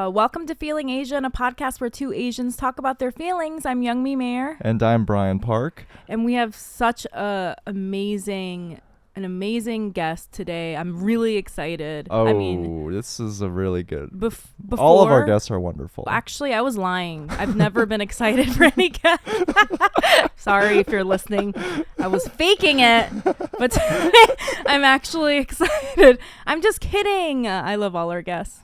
Welcome to Feeling Asian, a podcast where two Asians talk about their feelings. I'm Youngmi Mayer. And I'm Brian Park. And we have such an amazing guest today. I'm really excited. This is a really good... Before, all of our guests are wonderful. Actually, I was lying. I've never been excited for any guest. Sorry if you're listening. I was faking it, but today I'm actually excited. I'm just kidding. I love all our guests.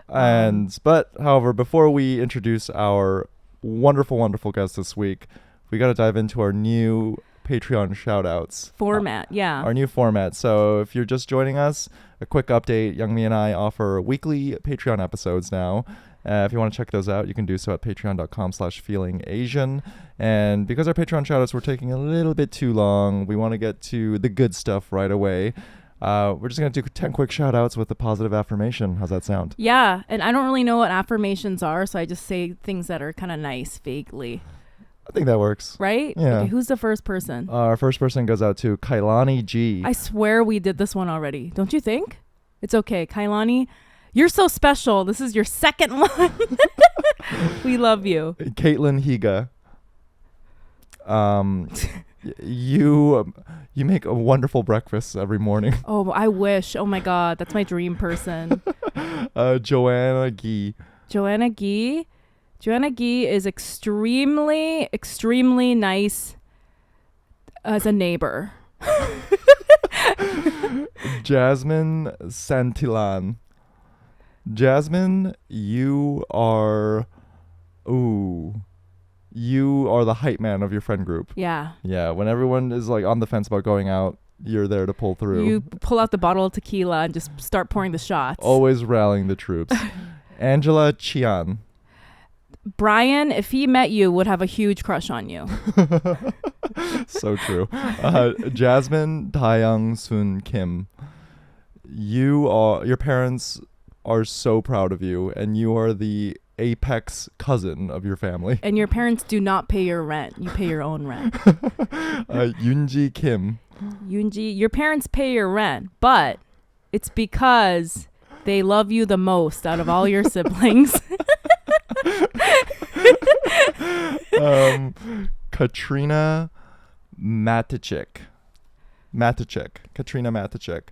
However, before we introduce our wonderful guest this week, we got to dive into our new Patreon shoutouts format. Our new format. So if you're just joining us, a quick update. Youngmi and I offer weekly Patreon episodes now. If you want to check those out, you can do so at patreon.com/feelingasian. And because our Patreon shoutouts were taking a little bit too long, we want to get to the good stuff right away. We're just going to do 10 quick shout outs with a positive affirmation. How's that sound? Yeah. And I don't really know what affirmations are, so I just say things that are kind of nice vaguely. I think that works. Right? Yeah. Okay, who's the first person? Our first person goes out to Kailani G. I swear we did this one already. Don't you think? It's okay. Kailani, you're so special. This is your second one. We love you. Caitlin Higa. You make a wonderful breakfast every morning. Oh, I wish. Oh my God, that's my dream person. Joanna Gee. Joanna Gee is extremely nice as a neighbor. Jasmine Santillan. Jasmine, you are the hype man of your friend group. Yeah. Yeah. When everyone is like on the fence about going out, you're there to pull through. You pull out the bottle of tequila and just start pouring the shots. Always rallying the troops. Angela Chian. Brian, if he met you, would have a huge crush on you. So true. Jasmine Taeyang Sun Kim. Your parents are so proud of you, and you are the apex cousin of your family. And your parents do not pay your rent. You pay your own rent. Yoonji Kim. Yoonji, your parents pay your rent, but it's because they love you the most out of all your siblings. Katrina Matichik. Katrina Matichik.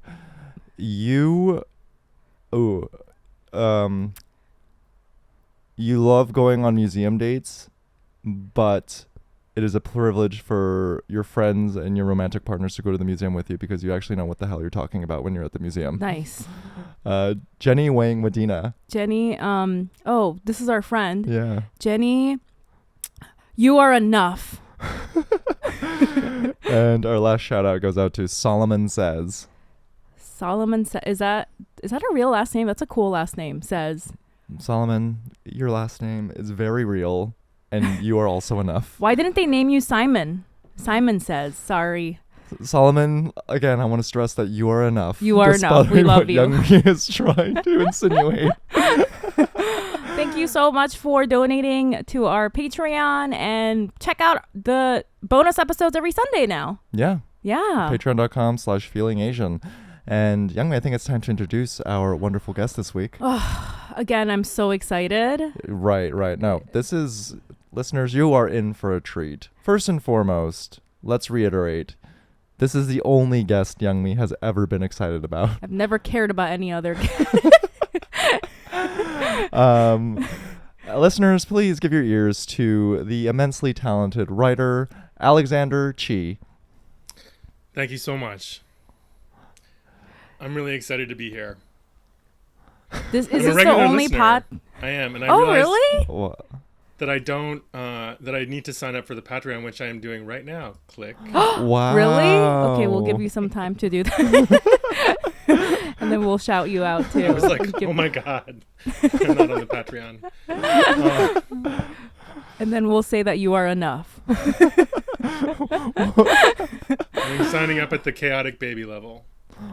You love going on museum dates, but it is a privilege for your friends and your romantic partners to go to the museum with you because you actually know what the hell you're talking about when you're at the museum. Nice. Jenny Wang Medina. Jenny, this is our friend. Yeah. Jenny, you are enough. And our last shout out goes out to Solomon Says. Solomon Says, is that a real last name? That's a cool last name. Says. Solomon, your last name is very real, and you are also enough. Why didn't they name you Simon? Simon Says. Sorry. Solomon, again, I want to stress that you are enough. You are enough. We love you. Youngmi is trying to insinuate. Thank you so much for donating to our Patreon, and check out the bonus episodes every Sunday now. Yeah. Yeah. Patreon.com/feelingasian. And Youngmi, I think it's time to introduce our wonderful guest this week. Again, I'm so excited. Right. No, listeners, you are in for a treat. First and foremost, let's reiterate, this is the only guest Youngmi has ever been excited about. I've never cared about any other guest. Listeners, please give your ears to the immensely talented writer, Alexander Chee. Thank you so much. I'm really excited to be here. Is this the only pod? I am, and I realized really? that I don't. That I need to sign up for the Patreon, which I am doing right now. Click. Wow. Really? Okay, we'll give you some time to do that, and then we'll shout you out too. I was like, oh my God, I'm not on the Patreon. And then we'll say that you are enough. I'm signing up at the chaotic baby level.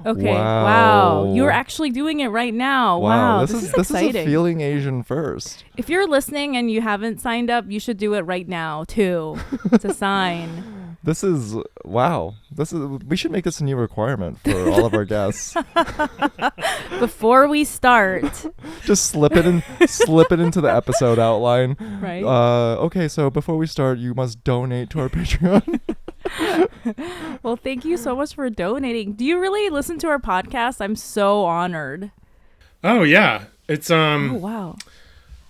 Okay. Wow. You're actually doing it right now. Wow. This is exciting. This is a Feeling Asian first. If you're listening and you haven't signed up, you should do it right now too. To sign. This is wow. We should make this a new requirement for all of our guests. Before we start, Just slip it into the episode outline. right? Okay, so before we start, you must donate to our Patreon. Well, thank you so much for donating. Do you really listen to our podcast? I'm so honored. Oh yeah, it's Oh wow.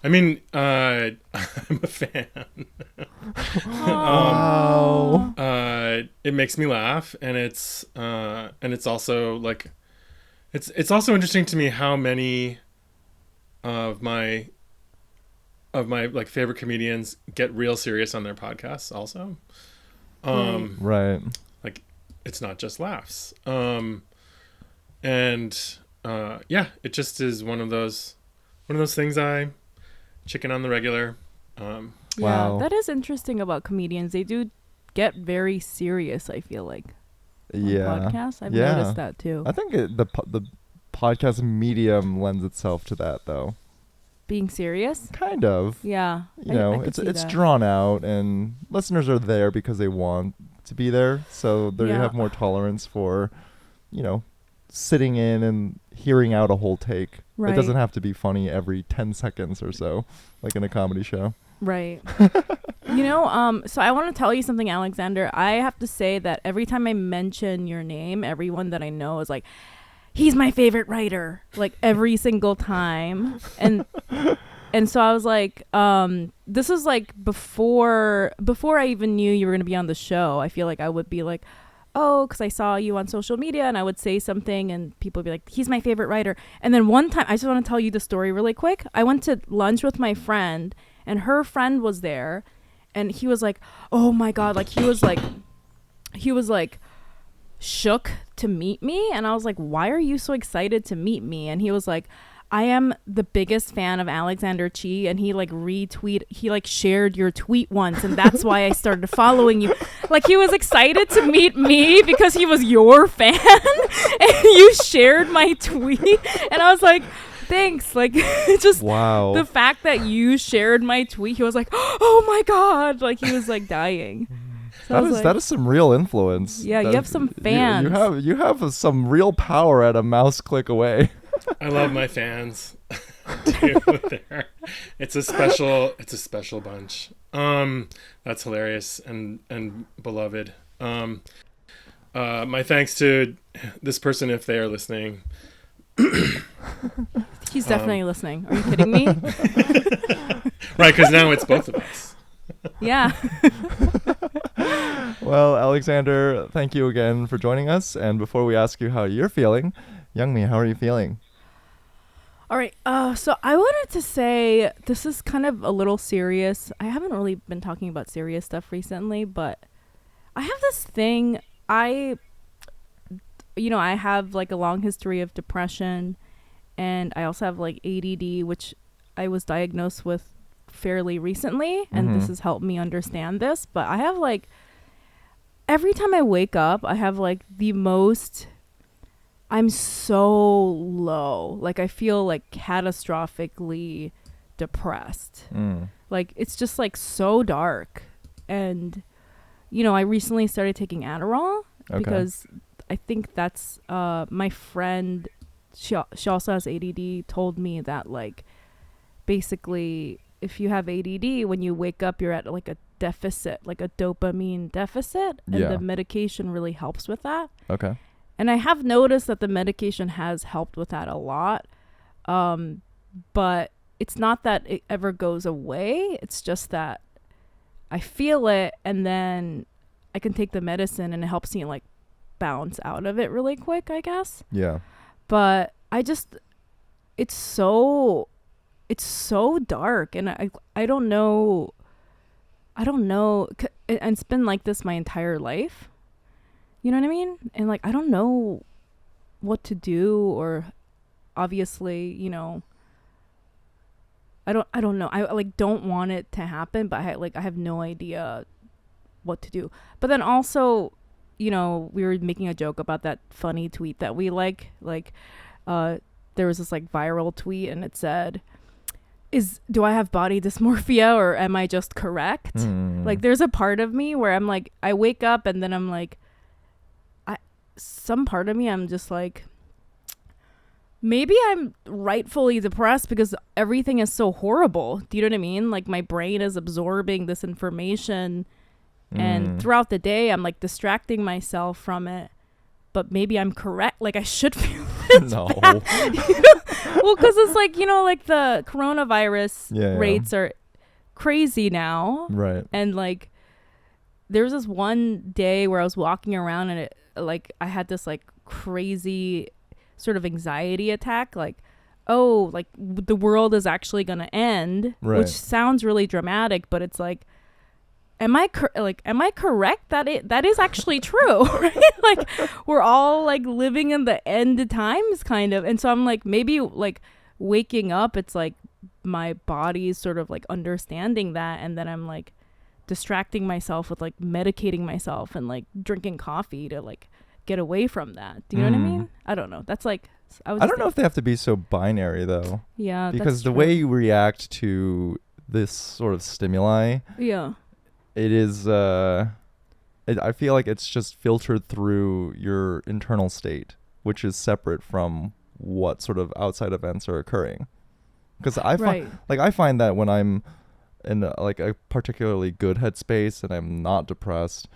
I mean, I'm a fan. Wow. It makes me laugh, and it's also like, it's also interesting to me how many of my like favorite comedians get real serious on their podcasts also. Right. Like, it's not just laughs. And yeah, it just is one of those things I chicken on the regular. Wow. Yeah, that is interesting about comedians. They do get very serious, I feel like. On podcasts. I've noticed that too. I think the podcast medium lends itself to that, though. Being serious? Kind of. Yeah. You know, I could see it's that. drawn out, and listeners are there because they want to be there, so they Yeah. have more tolerance for, you know, sitting in and hearing out a whole take. Right. It doesn't have to be funny every 10 seconds or so, like in a comedy show. Right. So I want to tell you something, Alexander. I have to say that every time I mention your name, everyone that I know is like, he's my favorite writer, like every single time. And so I was like, this is like before I even knew you were going to be on the show. I feel like I would be like, oh, because I saw you on social media, and I would say something and people would be like, he's my favorite writer. And then one time, I just want to tell you the story really quick. I went to lunch with my friend, and her friend was there, and he was like, oh my God, like he was like shook to meet me. And I was like, why are you so excited to meet me? And he was like, I am the biggest fan of Alexander Chee, and he like shared your tweet once, and that's why I started following you. Like, he was excited to meet me because he was your fan and you shared my tweet. And I was like, thanks. Like, just Wow. the fact that you shared my tweet, he was like, oh my God, like he was like dying. So I was like, That is some real influence. Yeah, you have some fans. You have some real power at a mouse click away. I love my fans. Too, it's a special bunch. That's hilarious and beloved. My thanks to this person if they are listening. he's definitely listening. Are you kidding me? Right, because now it's both of us. Yeah. Well, Alexander, thank you again for joining us. And before we ask you how you're feeling, Youngmi, how are you feeling? All right. So I wanted to say this is kind of a little serious. I haven't really been talking about serious stuff recently, but I have this thing. I have like a long history of depression, and I also have like ADD, which I was diagnosed with fairly recently, and this has helped me understand this. But I have like, every time I wake up, I have like I'm so low. Like, I feel like catastrophically depressed. Like, it's just like so dark. And, I recently started taking Adderall because I think that's my friend, she also has ADD, told me that like basically if you have ADD, when you wake up, you're at like a deficit, like a dopamine deficit. And the medication really helps with that. Okay. And I have noticed that the medication has helped with that a lot. But it's not that it ever goes away. It's just that I feel it, and then I can take the medicine and it helps me like bounce out of it really quick, I guess. Yeah. But it's so dark, and I don't know. And it's been like this my entire life. You know what I mean? And like, I don't know what to do, or obviously, I don't know. I like don't want it to happen, but I have no idea what to do. But then also, we were making a joke about that funny tweet that we like there was this like viral tweet, and it said, do I have body dysmorphia or am I just correct? Like there's a part of me where I'm like, I wake up and then I'm like, some part of me I'm just like, maybe I'm rightfully depressed because everything is so horrible. Do you know what I mean? Like my brain is absorbing this information and throughout the day I'm like distracting myself from it. But maybe I'm correct. Like I should feel it's No. bad. Well, because it's like, like the coronavirus rates are crazy now. Right. And like there was this one day where I was walking around and I had this like crazy sort of anxiety attack. Like, oh, like the world is actually going to end, which sounds really dramatic, but it's like, am I correct that is actually true? Right? Like we're all like living in the end of times kind of. And so I'm like, maybe like waking up, it's like my body's sort of like understanding that. And then I'm like distracting myself with like medicating myself and like drinking coffee to like get away from that. Do you know what I mean? I don't know. That's like, I don't know if they have to be so binary though. Yeah. Because the way you react to this sort of stimuli. Yeah. It is, I feel like it's just filtered through your internal state, which is separate from what sort of outside events are occurring. Because I find that when I'm in like a particularly good headspace and I'm not depressed,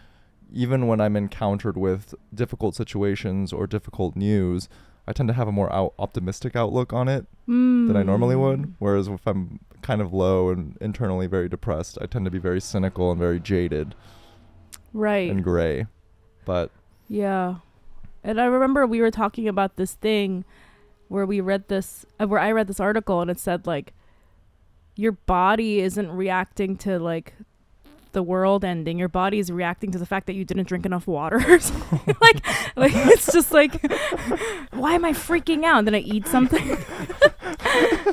even when I'm encountered with difficult situations or difficult news, I tend to have a more optimistic outlook on it than I normally would. Whereas if I'm kind of low and internally very depressed, I tend to be very cynical and very jaded. Right. And gray. But yeah. And I remember we were talking about this thing where I read this article and it said like your body isn't reacting to like the world ending. Your body is reacting to the fact that you didn't drink enough water or something. like it's just like, why am I freaking out? And then I eat something.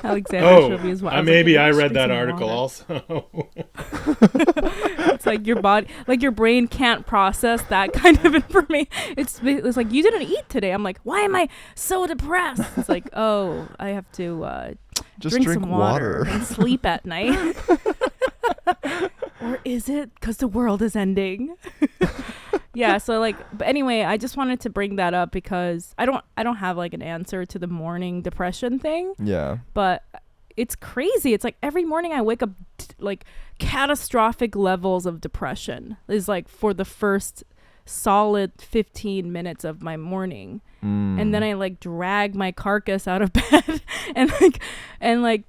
Alexander showed me as well. Maybe I read that article also. It's like your body, like your brain can't process that kind of information. It's like, you didn't eat today. I'm like, why am I so depressed? It's like, oh, I have to just drink some water and sleep at night. Or is it because the world is ending? Yeah, so like, but anyway, I just wanted to bring that up because I don't have like an answer to the morning depression thing. Yeah. But it's crazy. It's like every morning I wake up like catastrophic levels of depression is like for the first solid 15 minutes of my morning. And then I like drag my carcass out of bed and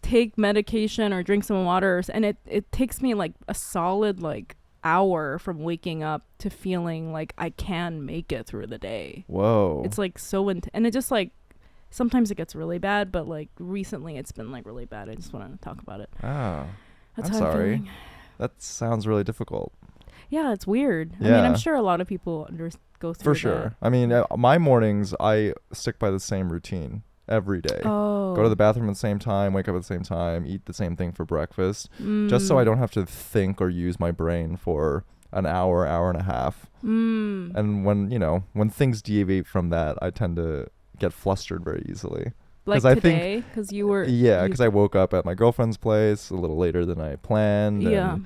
take medication or drink some water, and it takes me like a solid like hour from waking up to feeling like I can make it through the day. Whoa. It's like so and it just like sometimes it gets really bad, but like recently it's been like really bad. I just want to talk about it. Oh. I'm sorry. That sounds really difficult. Yeah, it's weird. Yeah. I mean, I'm sure a lot of people go through For sure. that. I mean, my mornings, I stick by the same routine every day. Oh. Go to the bathroom at the same time, wake up at the same time, eat the same thing for breakfast, just so I don't have to think or use my brain for an hour and a half. And when things deviate from that, I tend to get flustered very easily. Like today, because you were... Yeah, because I woke up at my girlfriend's place a little later than I planned. Yeah.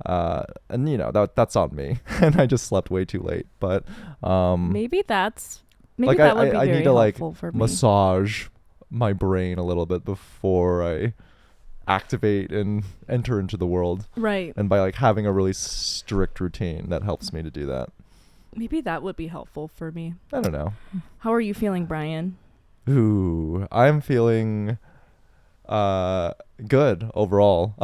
And that's on me. And I just slept way too late. But maybe that would be very helpful for me. Massage my brain a little bit before I activate and enter into the world. Right. And by like having a really strict routine, that helps me to do that. Maybe that would be helpful for me. I don't know. How are you feeling, Brian? Ooh, I'm feeling good overall.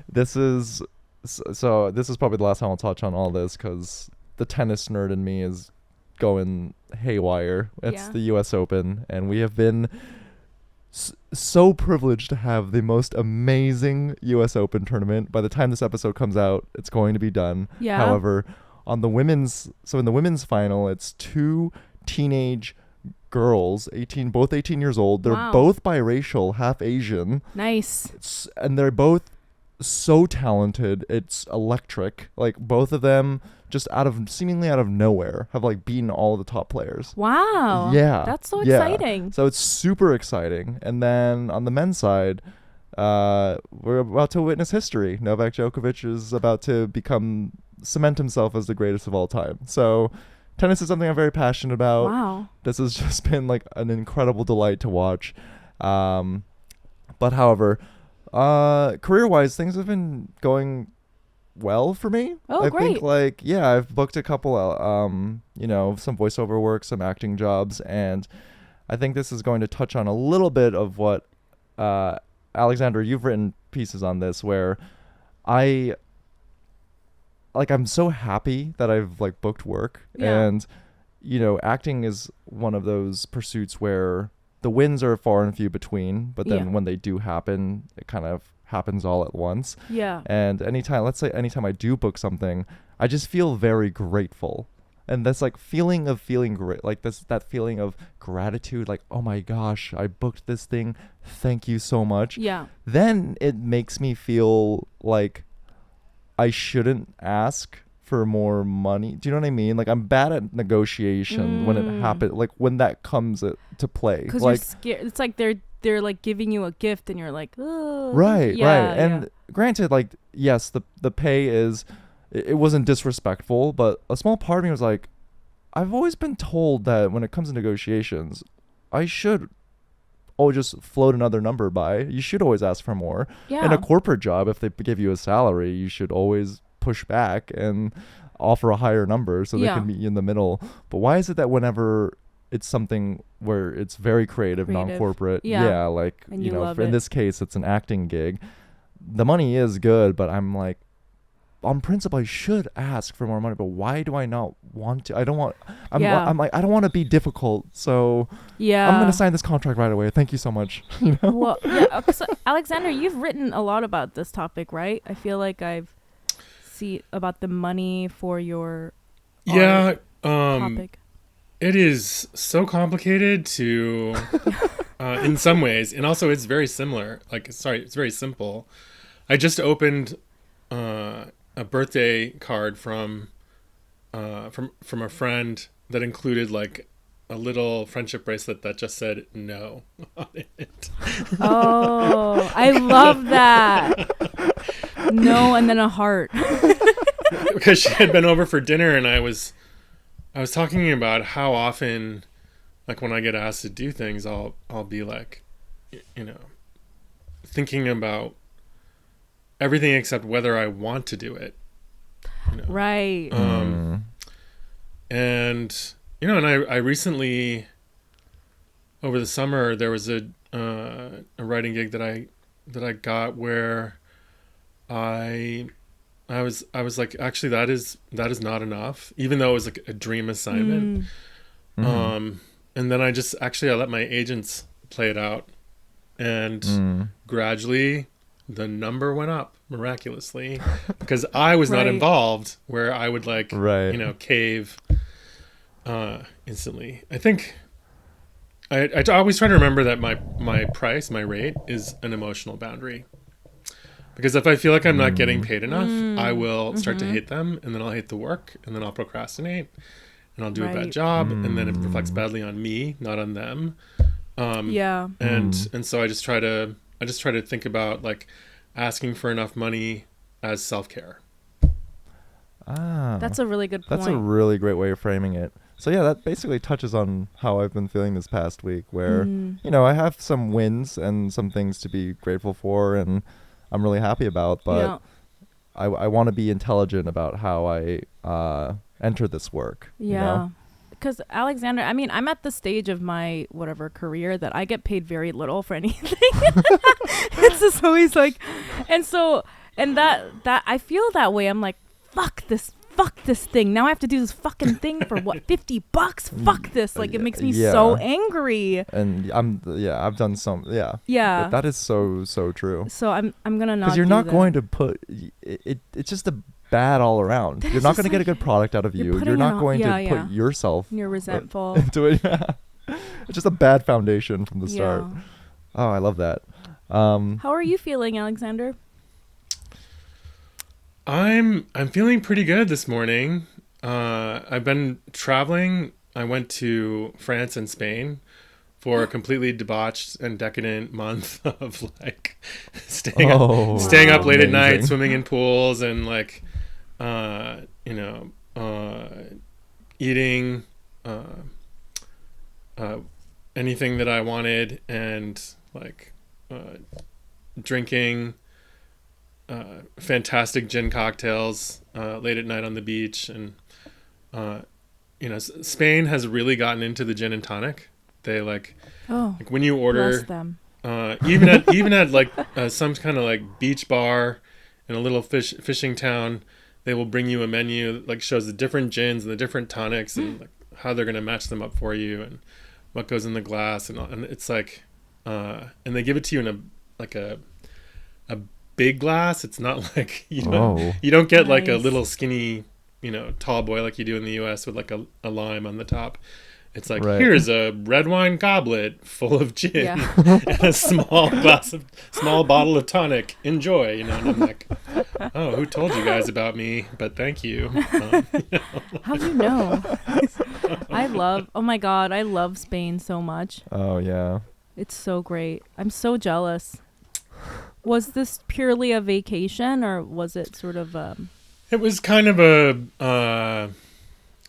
This is probably the last time I'll touch on all this because the tennis nerd in me is going haywire. It's the US Open, and we have been so privileged to have the most amazing US Open tournament. By the time this episode comes out, it's going to be done. Yeah. However, in the women's final, it's two teenage girls, both 18 years old. They're both biracial, half Asian. Nice. And they're both so talented. It's electric. Like both of them just seemingly out of nowhere have like beaten all of the top players. Wow. Yeah. That's so exciting. So it's super exciting. And then on the men's side, we're about to witness history. Novak Djokovic is about to cement himself as the greatest of all time. So tennis is something I'm very passionate about. Wow. This has just been like an incredible delight to watch. But however, career-wise, things have been going well for me. Oh, I great. think I've booked a couple some voiceover work, some acting jobs, and I think this is going to touch on a little bit of what Alexander, you've written pieces on this where I'm so happy that I've booked work. Yeah. And acting is one of those pursuits where the wins are far and few between, but then when they do happen, it kind of happens all at once. Yeah. And anytime I do book something, I just feel very grateful. And that's feeling great, that feeling of gratitude, oh my gosh, I booked this thing, thank you so much. Yeah. Then it makes me feel like I shouldn't ask for more money. Do you know what I mean? I'm bad at negotiation when it happens, when that comes to play. Because you're scared. It's like they're giving you a gift and you're like, oh. Right, yeah, right. And granted, yes, the pay is, it wasn't disrespectful, but a small part of me was like, I've always been told that when it comes to negotiations, I should just float another number by. You should always ask for more. Yeah. In a corporate job, if they give you a salary, you should always push back and offer a higher number so they can meet you in the middle. But why is it that whenever it's something where it's very creative. Non-corporate, and in this case, it's an acting gig, the money is good, but I'm like, on principle, I should ask for more money, but why do I not want to? I don't want. I'm like, I don't want to be difficult, so I'm gonna sign this contract right away. Thank you so much. Well, so Alexander, you've written a lot about this topic, right? I feel like I've seen about the money for your topic. It is so complicated to, in some ways, and also it's very similar. It's very simple. I just opened a birthday card from a friend that included a little friendship bracelet that just said no on it. Oh, I love that. No, and then a heart. Because she had been over for dinner, and I was talking about how often, when I get asked to do things, I'll be thinking about everything except whether I want to do it. Right. And I recently, over the summer, there was a writing gig that I got where I was like, actually that is not enough, even though it was a dream assignment. And then I let my agents play it out, and gradually the number went up miraculously because I was not involved, where I would cave instantly. I think I always try to remember that my price, my rate, is an emotional boundary. Because if I feel like I'm not getting paid enough, I will start to hate them, and then I'll hate the work, and then I'll procrastinate, and I'll do a bad job, and then it reflects badly on me, not on them. And so I just try to think about asking for enough money as self-care. That's a really good point. That's a really great way of framing it. So yeah, that basically touches on how I've been feeling this past week, where I have some wins and some things to be grateful for, and I'm really happy about, but I want to be intelligent about how I enter this work. Because Alexander, I mean, I'm at the stage of my career that I get paid very little for anything. It's just always and that I feel that way. I'm like, fuck this thing. Now I have to do this fucking thing for what, $50? Fuck this. It makes me so angry. And I've done some, that is so true. So I'm gonna not, because you're not going to put it's just a bad all around. You're not going to get a good product out of you. You're not going to put yourself, you're resentful into it. It's just a bad foundation from the start. Oh, I love that. How are you feeling, Alexander? I'm feeling pretty good this morning. I've been traveling. I went to France and Spain for a completely debauched and decadent month of like staying up late at night, swimming in pools, and like eating anything that I wanted, and like drinking fantastic gin cocktails late at night on the beach. And Spain has really gotten into the gin and tonic. They like when you order them. even at like some kind of like beach bar in a little fishing town, they will bring you a menu that like shows the different gins and the different tonics and like how they're going to match them up for you and what goes in the glass and it's like and they give it to you in a big glass. It's not like you don't get like a little skinny tall boy like you do in the US with like a lime on the top. It's like, here's a red wine goblet full of gin and a small bottle of tonic. Enjoy, And I'm like, oh, who told you guys about me? But thank you. How do you know? Oh my God, I love Spain so much. Oh, yeah. It's so great. I'm so jealous. Was this purely a vacation or was it sort of It was kind of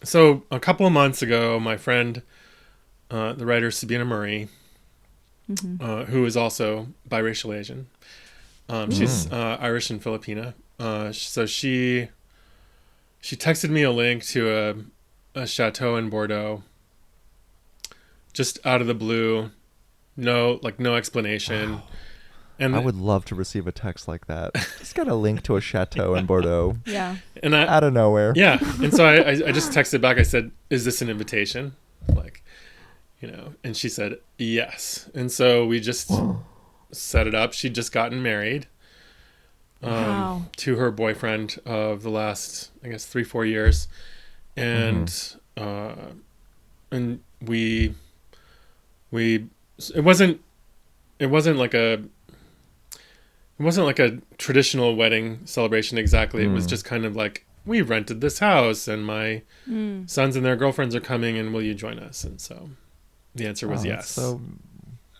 so a couple of months ago, my friend, the writer Sabina Murray, who is also biracial Asian, she's Irish and Filipina. So she texted me a link to a chateau in Bordeaux, just out of the blue, no explanation. Wow. And I would love to receive a text like that. Just got a link to a chateau in Bordeaux. Yeah. And out of nowhere. Yeah. And so I just texted back. I said, "Is this an invitation?" Like, and she said, "Yes." And so we just set it up. She'd just gotten married to her boyfriend of the last, I guess, 3-4 years. And and we it wasn't like a traditional wedding celebration exactly. It was just kind of like, we rented this house and my sons and their girlfriends are coming and will you join us? And so the answer was yes. So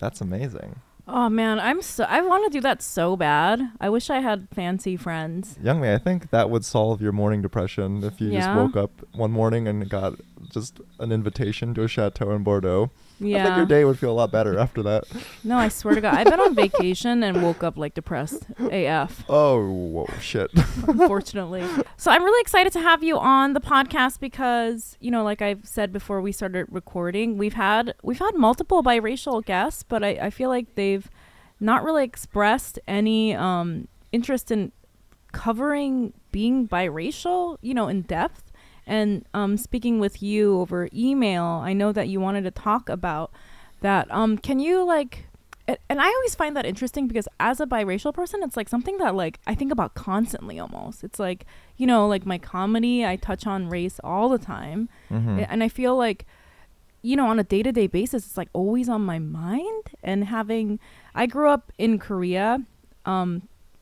that's amazing. Oh man, I want to do that so bad. I wish I had fancy friends. Youngmi, I think that would solve your morning depression if you just woke up one morning and got just an invitation to a chateau in Bordeaux. Yeah. I think your day would feel a lot better after that. No, I swear to God. I've been on vacation and woke up like depressed AF. Oh, whoa, shit. Unfortunately. So I'm really excited to have you on the podcast because, like I've said before we started recording, we've had multiple biracial guests, but I feel like they've not really expressed any interest in covering being biracial, in depth. And speaking with you over email, I know that you wanted to talk about that. Can you and I always find that interesting because as a biracial person, it's like something that I think about constantly almost. It's like, like my comedy, I touch on race all the time. And I feel like, on a day-to-day basis, it's like always on my mind. And I grew up in Korea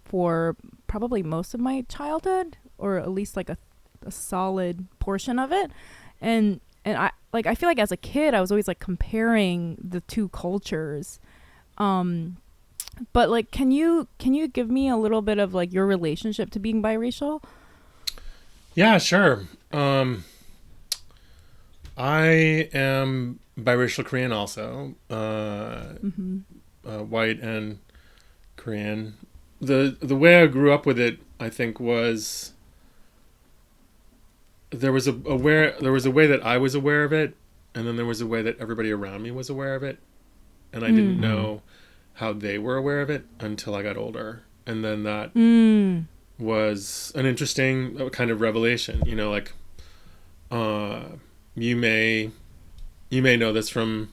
for probably most of my childhood, or at least like a solid portion of it, and I feel like as a kid I was always comparing the two cultures, but can you give me a little bit of your relationship to being biracial? Yeah, sure. I am biracial Korean also, white and Korean. The way I grew up with it, I think, was there was a way that I was aware of it, and then there was a way that everybody around me was aware of it, and I didn't know how they were aware of it until I got older, and then that was an interesting kind of revelation. You may know this from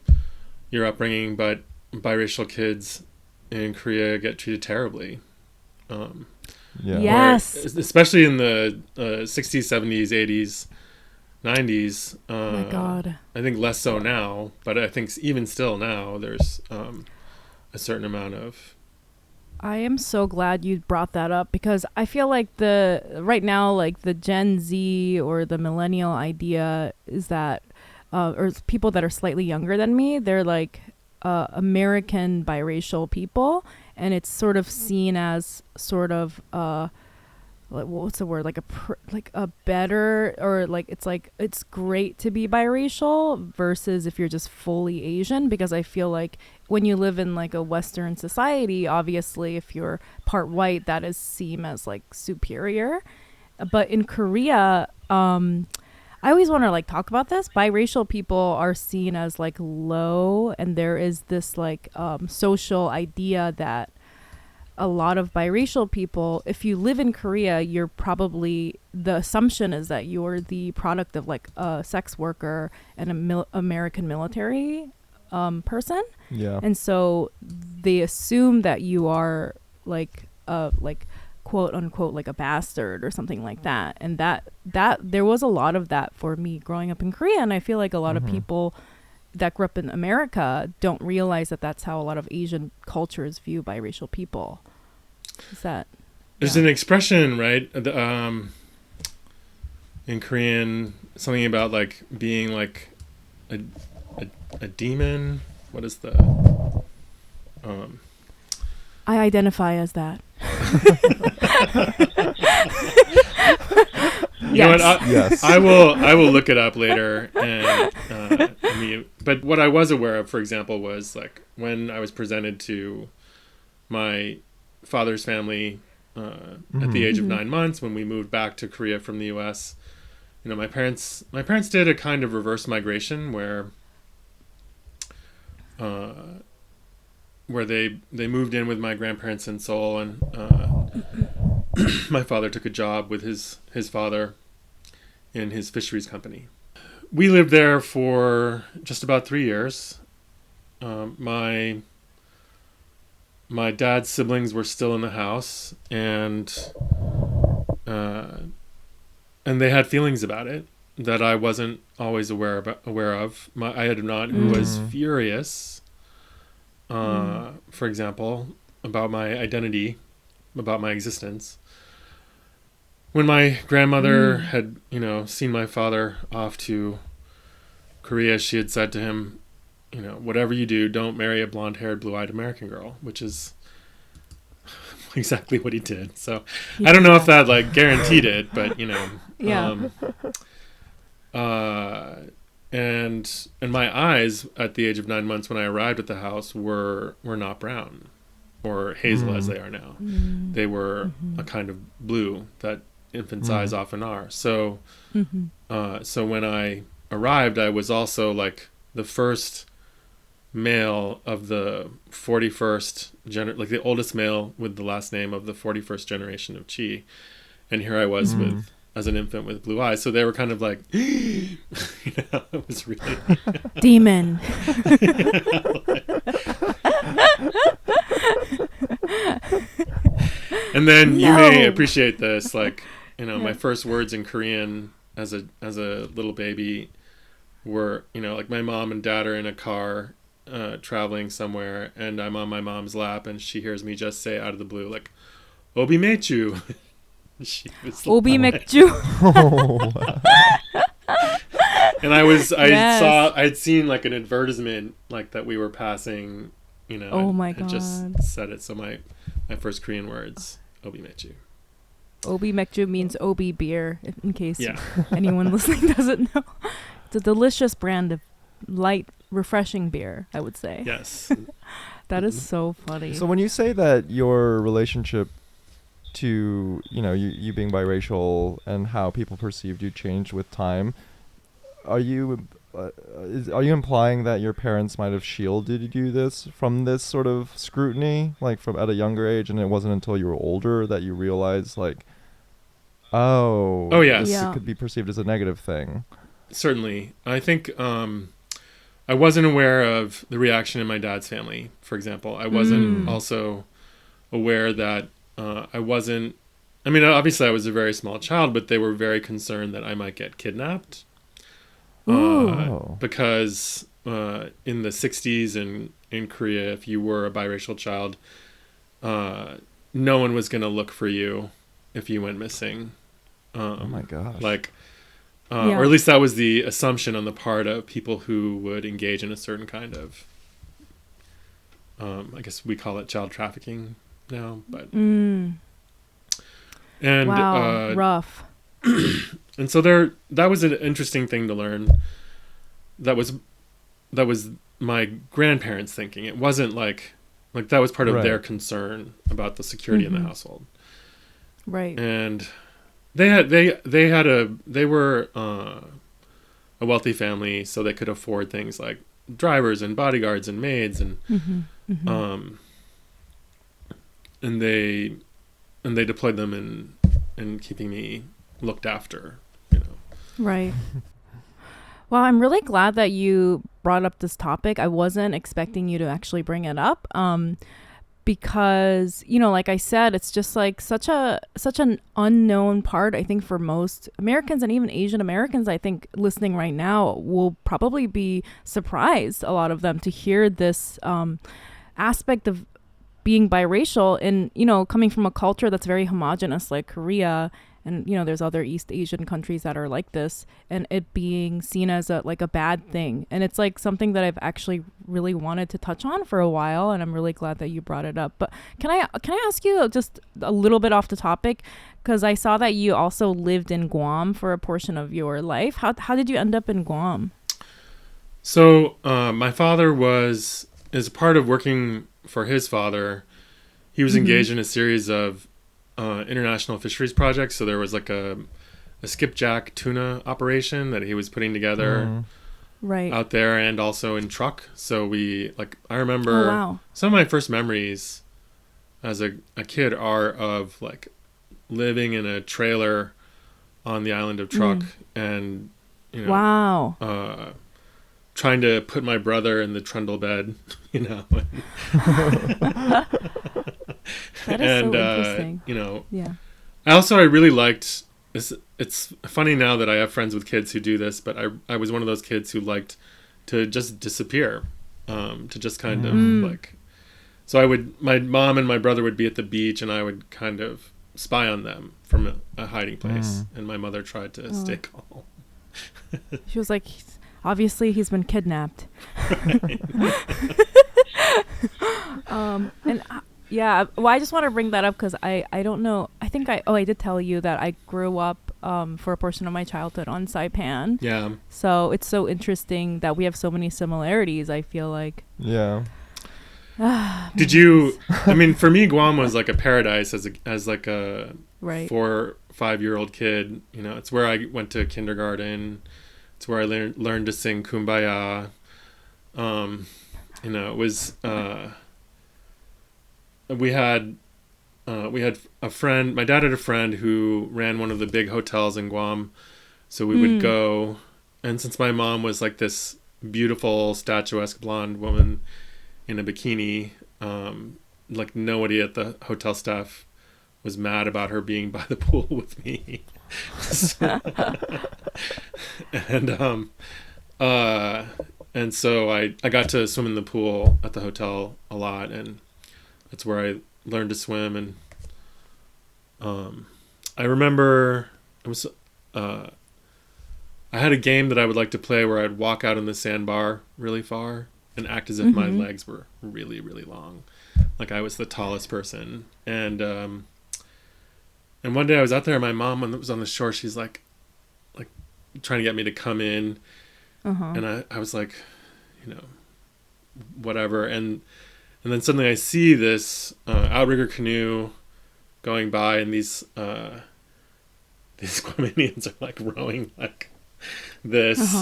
your upbringing, but biracial kids in Korea get treated terribly. Yeah. Yes. Especially in the 60s, 70s, 80s, 90s. Oh my God. I think less so now, but I think even still now, there's a certain amount of... I am so glad you brought that up because I feel like right now, the Gen Z or the millennial idea is that, or people that are slightly younger than me, they're American biracial people, and it's sort of seen as sort of what's the word, like a better, or like it's great to be biracial versus if you're just fully Asian, because I feel like when you live in like a Western society, obviously if you're part white, that is seen as like superior. But in Korea, I always want to like talk about this. Biracial people are seen as like low, and there is this like social idea that a lot of biracial people, if you live in Korea, you're probably, the assumption is that you're the product of like a sex worker and a American military person. Yeah. And so they assume that you are like quote unquote like a bastard or something like that. And that there was a lot of that for me growing up in Korea, and I feel like a lot of people that grew up in America don't realize that that's how a lot of Asian cultures view biracial people. Is that? There's an expression, right? In Korean, something about like being like a demon. What is the? I identify as that. You know what? Yes. I will look it up later. And but what I was aware of, for example, was like when I was presented to my father's family at the age of 9 months, when we moved back to Korea from the U.S. You know, my parents did a kind of reverse migration where they moved in with my grandparents in Seoul, and my father took a job with his father in his fisheries company. We lived there for just about 3 years. My dad's siblings were still in the house, and they had feelings about it that I wasn't always aware of. I had an aunt who was furious, for example, about my identity, about my existence. When my grandmother had, seen my father off to Korea, she had said to him, whatever you do, don't marry a blonde-haired, blue-eyed American girl, which is exactly what he did. So I don't know if that like guaranteed it, but and my eyes at the age of 9 months when I arrived at the house were not brown or hazel as they are now. They were a kind of blue that infant's eyes often are. So so when I arrived, I was also like the first male of the 41st like the oldest male with the last name of the 41st generation of Chee, and here I was as an infant with blue eyes. So they were kind of like, it was really demon. And then you may appreciate this, like, my first words in Korean as a little baby were, like my mom and dad are in a car traveling somewhere, and I'm on my mom's lap, and she hears me just say out of the blue, like, "Obi mechu." She was Obi mekju. And I'd seen like an advertisement like that we were passing, Oh my and God. just said it. So my first Korean words, "Obi mechu." Obi mekju means Obi beer, in case anyone listening doesn't know. It's a delicious brand of light, refreshing beer, I would say. Yes. That is so funny. So when you say that your relationship to, you being biracial and how people perceived you changed with time, are you implying that your parents might have shielded you from this sort of scrutiny, like from at a younger age, and it wasn't until you were older that you realized, like, yes, this could be perceived as a negative thing? Certainly. I think I wasn't aware of the reaction in my dad's family, for example. I wasn't also aware that obviously I was a very small child, but they were very concerned that I might get kidnapped. Because in the 60s in Korea, if you were a biracial child, no one was going to look for you if you went missing. Oh my gosh. Like, or at least that was the assumption on the part of people who would engage in a certain kind of I guess we call it child trafficking now, but Wow, rough. and so that was an interesting thing to learn. That was my grandparents' thinking. It wasn't like that was part of their concern about the security in the household. Right. And they were a wealthy family, so they could afford things like drivers and bodyguards and maids and and they deployed them in keeping me looked after, Right. Well, I'm really glad that you brought up this topic. I wasn't expecting you to actually bring it up. Because, like I said, it's just like such an unknown part, I think, for most Americans, and even Asian Americans, I think, listening right now will probably be surprised, a lot of them, to hear this aspect of being biracial and, coming from a culture that's very homogenous like Korea. And, there's other East Asian countries that are like this, and it being seen as a bad thing. And it's like something that I've actually really wanted to touch on for a while. And I'm really glad that you brought it up. But can I ask you just a little bit off the topic? Because I saw that you also lived in Guam for a portion of your life. How did you end up in Guam? So my father as a part of working for his father, he was engaged in a series of international fisheries projects. So there was like a skipjack tuna operation that he was putting together out there, and also in truck. So I remember some of my first memories as a kid are of like living in a trailer on the island of Truk and trying to put my brother in the trundle bed, That is so interesting. I really liked this. It's funny now that I have friends with kids who do this, but I was one of those kids who liked to just disappear, to just kind of so my mom and my brother would be at the beach, and I would kind of spy on them from a hiding place, and my mother tried to stay calm. She was like, obviously he's been kidnapped. Yeah, well, I just want to bring that up because I don't know. I think I did tell you that I grew up for a portion of my childhood on Saipan. Yeah. So it's so interesting that we have so many similarities, I feel like. Yeah. Did you, I mean, for me, Guam was like a paradise as like a 4 or 5-year-old kid. It's where I went to kindergarten. It's where I learned to sing Kumbaya. It was... We had a friend. My dad had a friend who ran one of the big hotels in Guam, so we would go. And since my mom was like this beautiful, statuesque blonde woman in a bikini, like nobody at the hotel staff was mad about her being by the pool with me. And so I got to swim in the pool at the hotel a lot, and that's where I learned to swim. And I remember I had a game that I would like to play where I'd walk out on the sandbar really far and act as if my legs were really, really long, like I was the tallest person. And one day I was out there, and my mom, when it was on the shore, she's like trying to get me to come in, and I was like, whatever. And then suddenly I see this outrigger canoe going by, and these Guamanians are like rowing like this,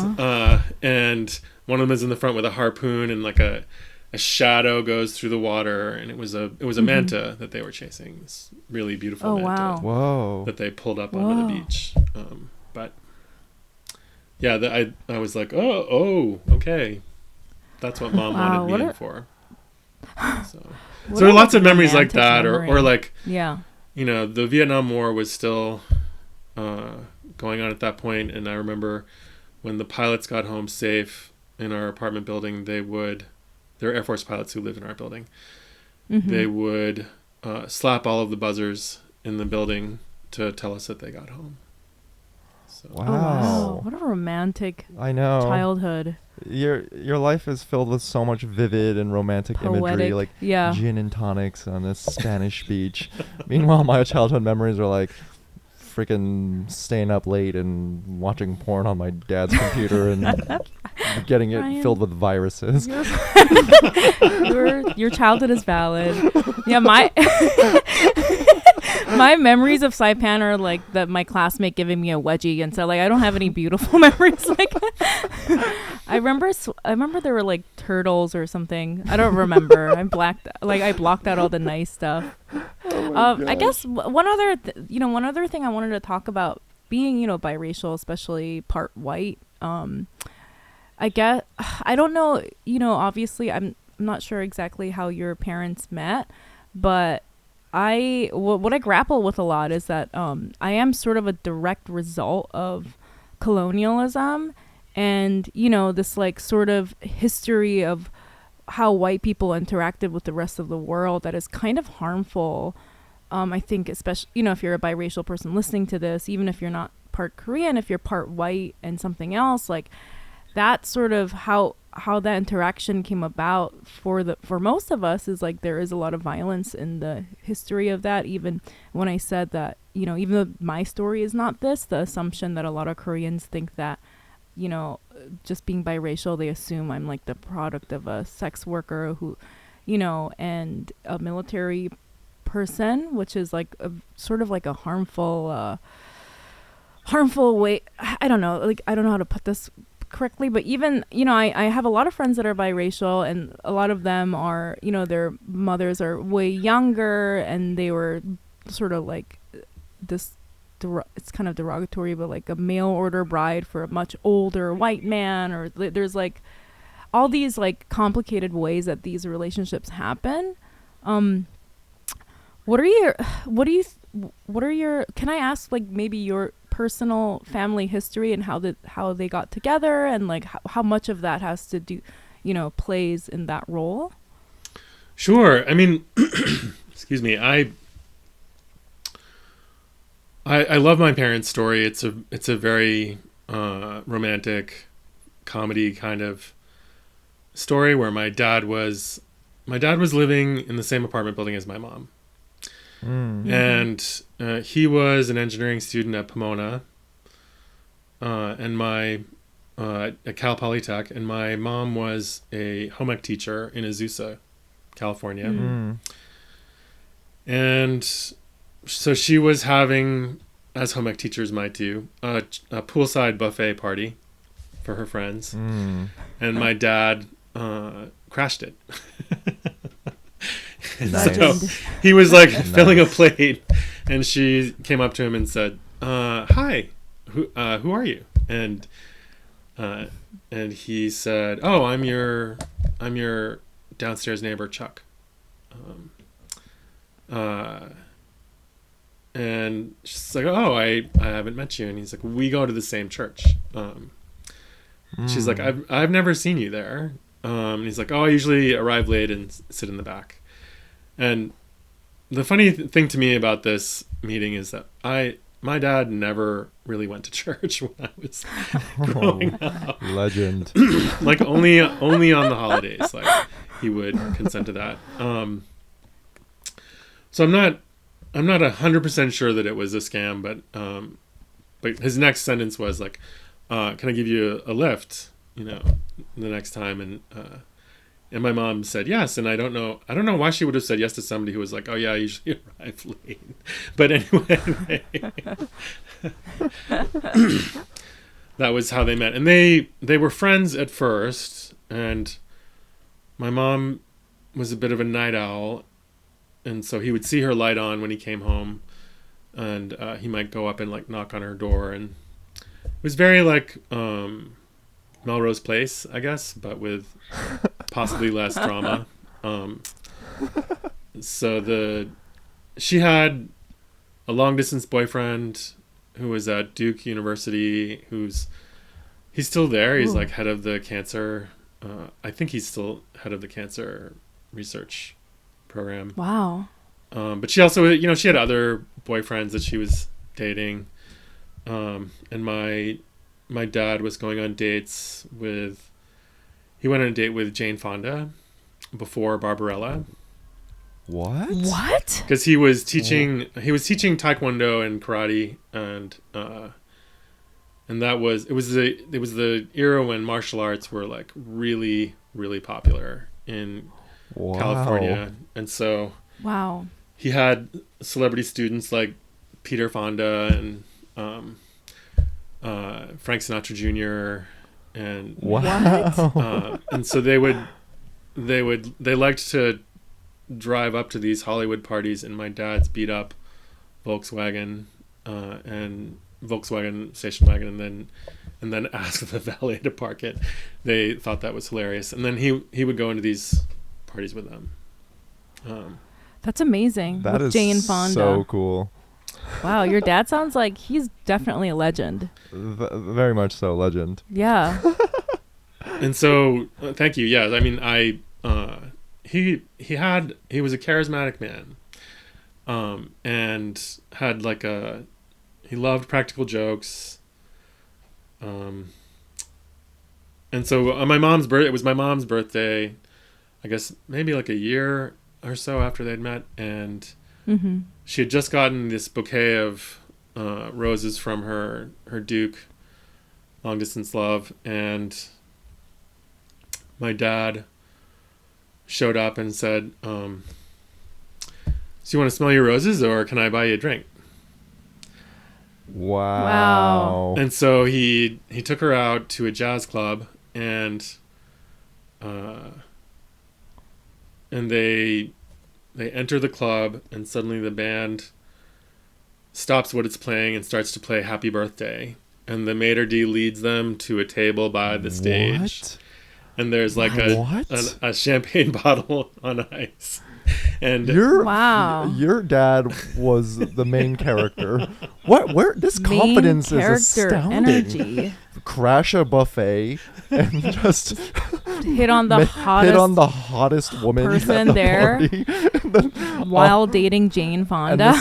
and one of them is in the front with a harpoon, and like a shadow goes through the water, and it was a manta that they were chasing. This really beautiful manta. Whoa. That they pulled up onto the beach. But yeah, I was like, oh, okay, that's what Mom wanted me in for. So there are lots of memories like that, or like, the Vietnam War was still going on at that point, and I remember when the pilots got home safe in our apartment building, there were Air Force pilots who lived in our building. They would slap all of the buzzers in the building to tell us that they got home. So So Oh, wow. What a romantic I know. childhood. Your life is filled with so much vivid and romantic imagery, Poetic. like Yeah. gin and tonics on a Spanish beach. Meanwhile, my childhood memories are like freaking staying up late and watching porn on my dad's computer and getting it Ryan, filled with viruses. Your childhood is valid. Yeah, my my memories of Saipan are like my classmate giving me a wedgie, and so like I don't have any beautiful memories. Like I remember there were like turtles or something. I don't remember. I blocked out all the nice stuff. I guess one other thing I wanted to talk about being biracial, especially part white. I guess I don't know. Obviously, I'm not sure exactly how your parents met, but what I grapple with a lot is that I am sort of a direct result of colonialism, and this like sort of history of how white people interacted with the rest of the world that is kind of harmful. I think especially if you're a biracial person listening to this, even if you're not part Korean, if you're part white and something else, like that's sort of how that interaction came about for most of us is like there is a lot of violence in the history of that. Even when I said that, even though my story is not this, the assumption that a lot of Koreans think that, just being biracial, they assume I'm like the product of a sex worker who, and a military person, which is like a sort of like a harmful way. I don't know how to put this correctly, but even I have a lot of friends that are biracial, and a lot of them are their mothers are way younger, and they were sort of like this it's kind of derogatory, but like a mail order bride for a much older white man, or there's like all these like complicated ways that these relationships happen. What are your can I ask like maybe your personal family history and how they got together, and like how much of that has to do plays in that role? Sure. I mean, excuse me. I love my parents' story. It's a very romantic comedy kind of story where my dad was living in the same apartment building as my mom. Mm-hmm. And he was an engineering student at Pomona, and at Cal Polytech, and my mom was a home ec teacher in Azusa, California. Mm-hmm. And so she was having, as home ec teachers might do, a poolside buffet party for her friends, and my dad crashed it. Nice. So he was like filling a plate, and she came up to him and said, "Hi, who are you?" And he said, "Oh, I'm your downstairs neighbor, Chuck." And she's like, "Oh, I haven't met you." And he's like, "We go to the same church." She's like, "I've never seen you there." And he's like, "Oh, I usually arrive late and sit in the back." And the funny thing to me about this meeting is that my dad never really went to church when I was growing up. Legend. Like only on the holidays, like he would consent to that. So I'm not 100% sure that it was a scam, but his next sentence was like, "Can I give you a lift? The next time?" And my mom said yes, and I don't know why she would have said yes to somebody who was like, "Oh yeah, I usually arrive late." But anyway, that was how they met, and they were friends at first. And my mom was a bit of a night owl, and so he would see her light on when he came home, and he might go up and like knock on her door, and it was very like Melrose Place, I guess, but with possibly less drama. So she had a long distance boyfriend who was at Duke University. He's still there. He's like head of the cancer. I think he's still head of the cancer research program. Wow. But she also, she had other boyfriends that she was dating. and my dad was going on dates with. He went on a date with Jane Fonda before Barbarella. What? Because he was teaching taekwondo and karate, and that was it was the era when martial arts were like really, really popular in California, and so Wow. he had celebrity students like Peter Fonda and Frank Sinatra Jr. and Wow. and so they liked to drive up to these Hollywood parties in my dad's beat up Volkswagen and Volkswagen station wagon, and then ask the valet to park it. They thought that was hilarious, and then he would go into these parties with them. That's amazing. That with is Jane Fonda. so cool. Wow, your dad sounds like he's definitely a legend. Very much so, legend. Yeah. And so, thank you. Yeah, I mean, he was a charismatic man, and had like he loved practical jokes, and so on it was my mom's birthday, I guess maybe like a year or so after they'd met, and she had just gotten this bouquet of roses from her Duke, long distance love, and my dad showed up and said, so you want to smell your roses, or can I buy you a drink? Wow. And so he took her out to a jazz club, and they enter the club, and suddenly the band stops what it's playing and starts to play Happy Birthday, and the maitre d' leads them to a table by the stage. What? And there's like a champagne bottle on ice. And your dad was the main character. Where this Main confidence is character astounding. energy. Crash a buffet and just Hit on the hottest woman person at the there. party. And then, While dating Jane Fonda.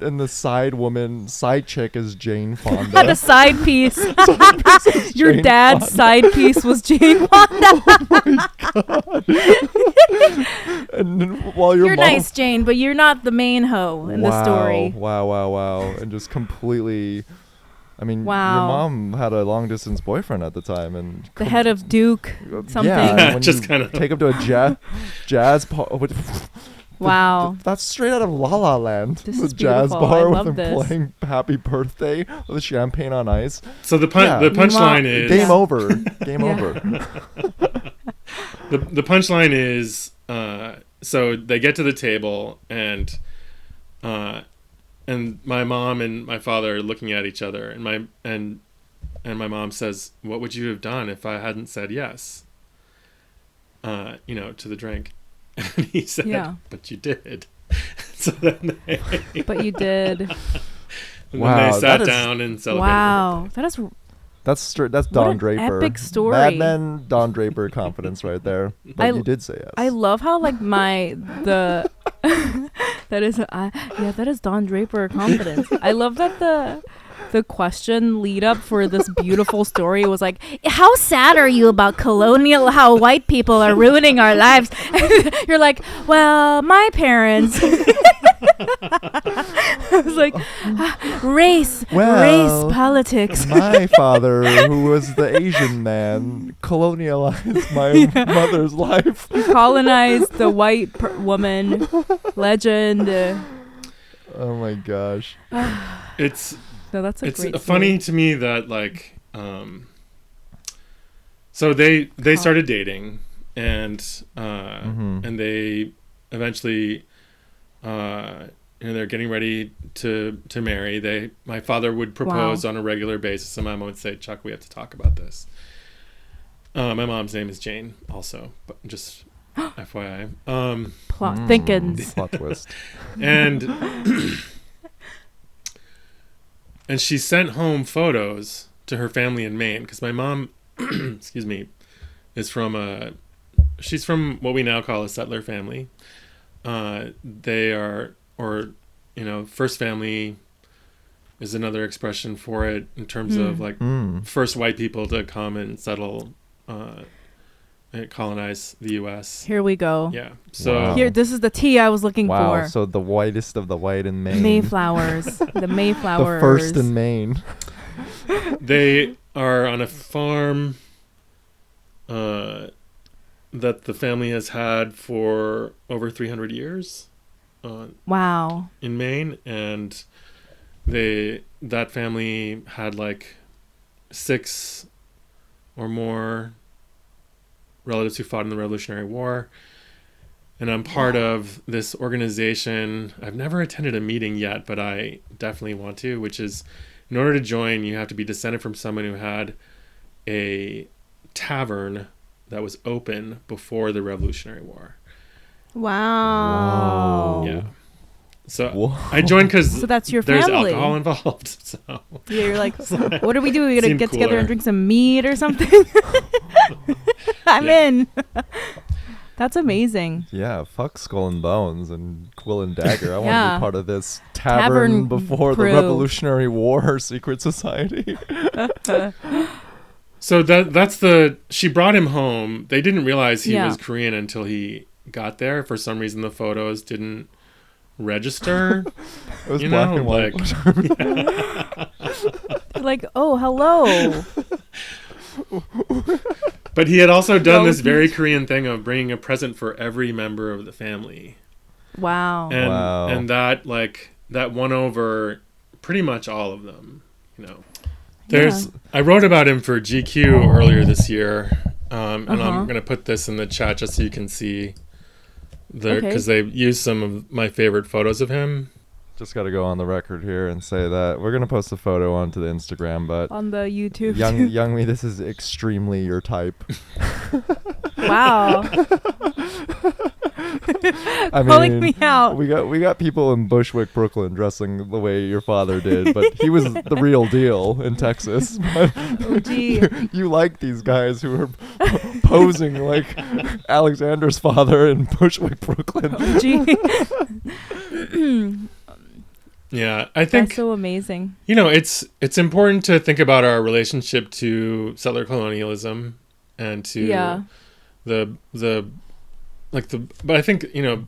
and the side chick is Jane Fonda. The side piece. Your Jane dad's Fonda. side piece was Jane Fonda. And then while your You're mom, nice, Jane, but you're not the main hoe in the story. Wow. And just completely, I mean, Wow. your mom had a long distance boyfriend at the time, and The head of Duke something. Yeah, when Just you kind of- take him to a jazz Wow. That's straight out of La La Land. This the is jazz beautiful. bar I with love him this. playing Happy Birthday with the champagne on ice. so the Yeah. punchline Meanwhile- is Game over. Game Yeah. over. the punchline is so they get to the table, and my mom and my father are looking at each other, and my mom says, "What would you have done if I hadn't said yes? To the drink?" And he said, Yeah. "But you did." So then But you did. Wow, they that sat is- down and celebrated. Wow. That is That's What Don an Draper. epic story. Mad Men, Don Draper confidence right there. But you did say yes. I love how like that is Don Draper confidence. I love that the question lead up for this beautiful story was like, how sad are you about colonial, how white people are ruining our lives? You're like, well, my parents. I was like, race politics. My father, who was the Asian man, colonialized my mother's life. Colonized the white woman legend. Oh my gosh. It's No, that's a it's great funny story. to me that like so they started dating, and and they eventually they're getting ready to marry. My father would propose on a regular basis, and my mom would say, "Chuck, we have to talk about this." My mom's name is Jane also, but just FYI. Plot thickens. Plot twist. And and she sent home photos to her family in Maine, because my mom excuse me, is she's from what we now call a settler family. They are, first family is another expression for it in terms of like first white people to come and settle and colonize the U.S. Here we go. Yeah. So Wow. Here, this is the tea I was looking Wow. for. So the whitest of the white in Maine. Mayflowers. The Mayflowers. The first in Maine. they are on a farm that the family has had for over 300 years Wow. in Maine, and that family had like 6 or more relatives who fought in the Revolutionary War. And I'm part of this organization. I've never attended a meeting yet, but I definitely want to, which is, in order to join, you have to be descended from someone who had a tavern that was open before the Revolutionary War. Wow. Yeah. So Whoa. I joined because So that's your there's family. alcohol involved. So Yeah, you're like, what do we do? We gonna Seemed get together cooler. and drink some mead or something? I'm Yeah. in. That's amazing. Yeah, fuck Skull and Bones and Quill and Dagger. I want to Yeah. be part of this Tavern tavern before crew. the Revolutionary War secret society. So that's she brought him home. They didn't realize he Yeah. was Korean until he got there. For some reason, the photos didn't register. It was You black know, and white. You're like, oh, hello. But he had also done Well, this very Korean thing of bringing a present for every member of the family. Wow. And Wow. and that won over pretty much all of them, you know. I wrote about him for GQ earlier this year, and I'm going to put this in the chat just so you can see because they used some of my favorite photos of him. Just got to go on the record here and say that we're going to post a photo onto the Instagram, but On the YouTube. young me, this is extremely your type. Wow. I Calling me out. We got people in Bushwick, Brooklyn, dressing the way your father did, but he was the real deal in Texas. But Oh, gee. you like these guys who are posing like Alexander's father in Bushwick, Brooklyn. Oh, gee. Yeah, I think That's so amazing. you know it's important to think about our relationship to settler colonialism and to Yeah. but I think, you know,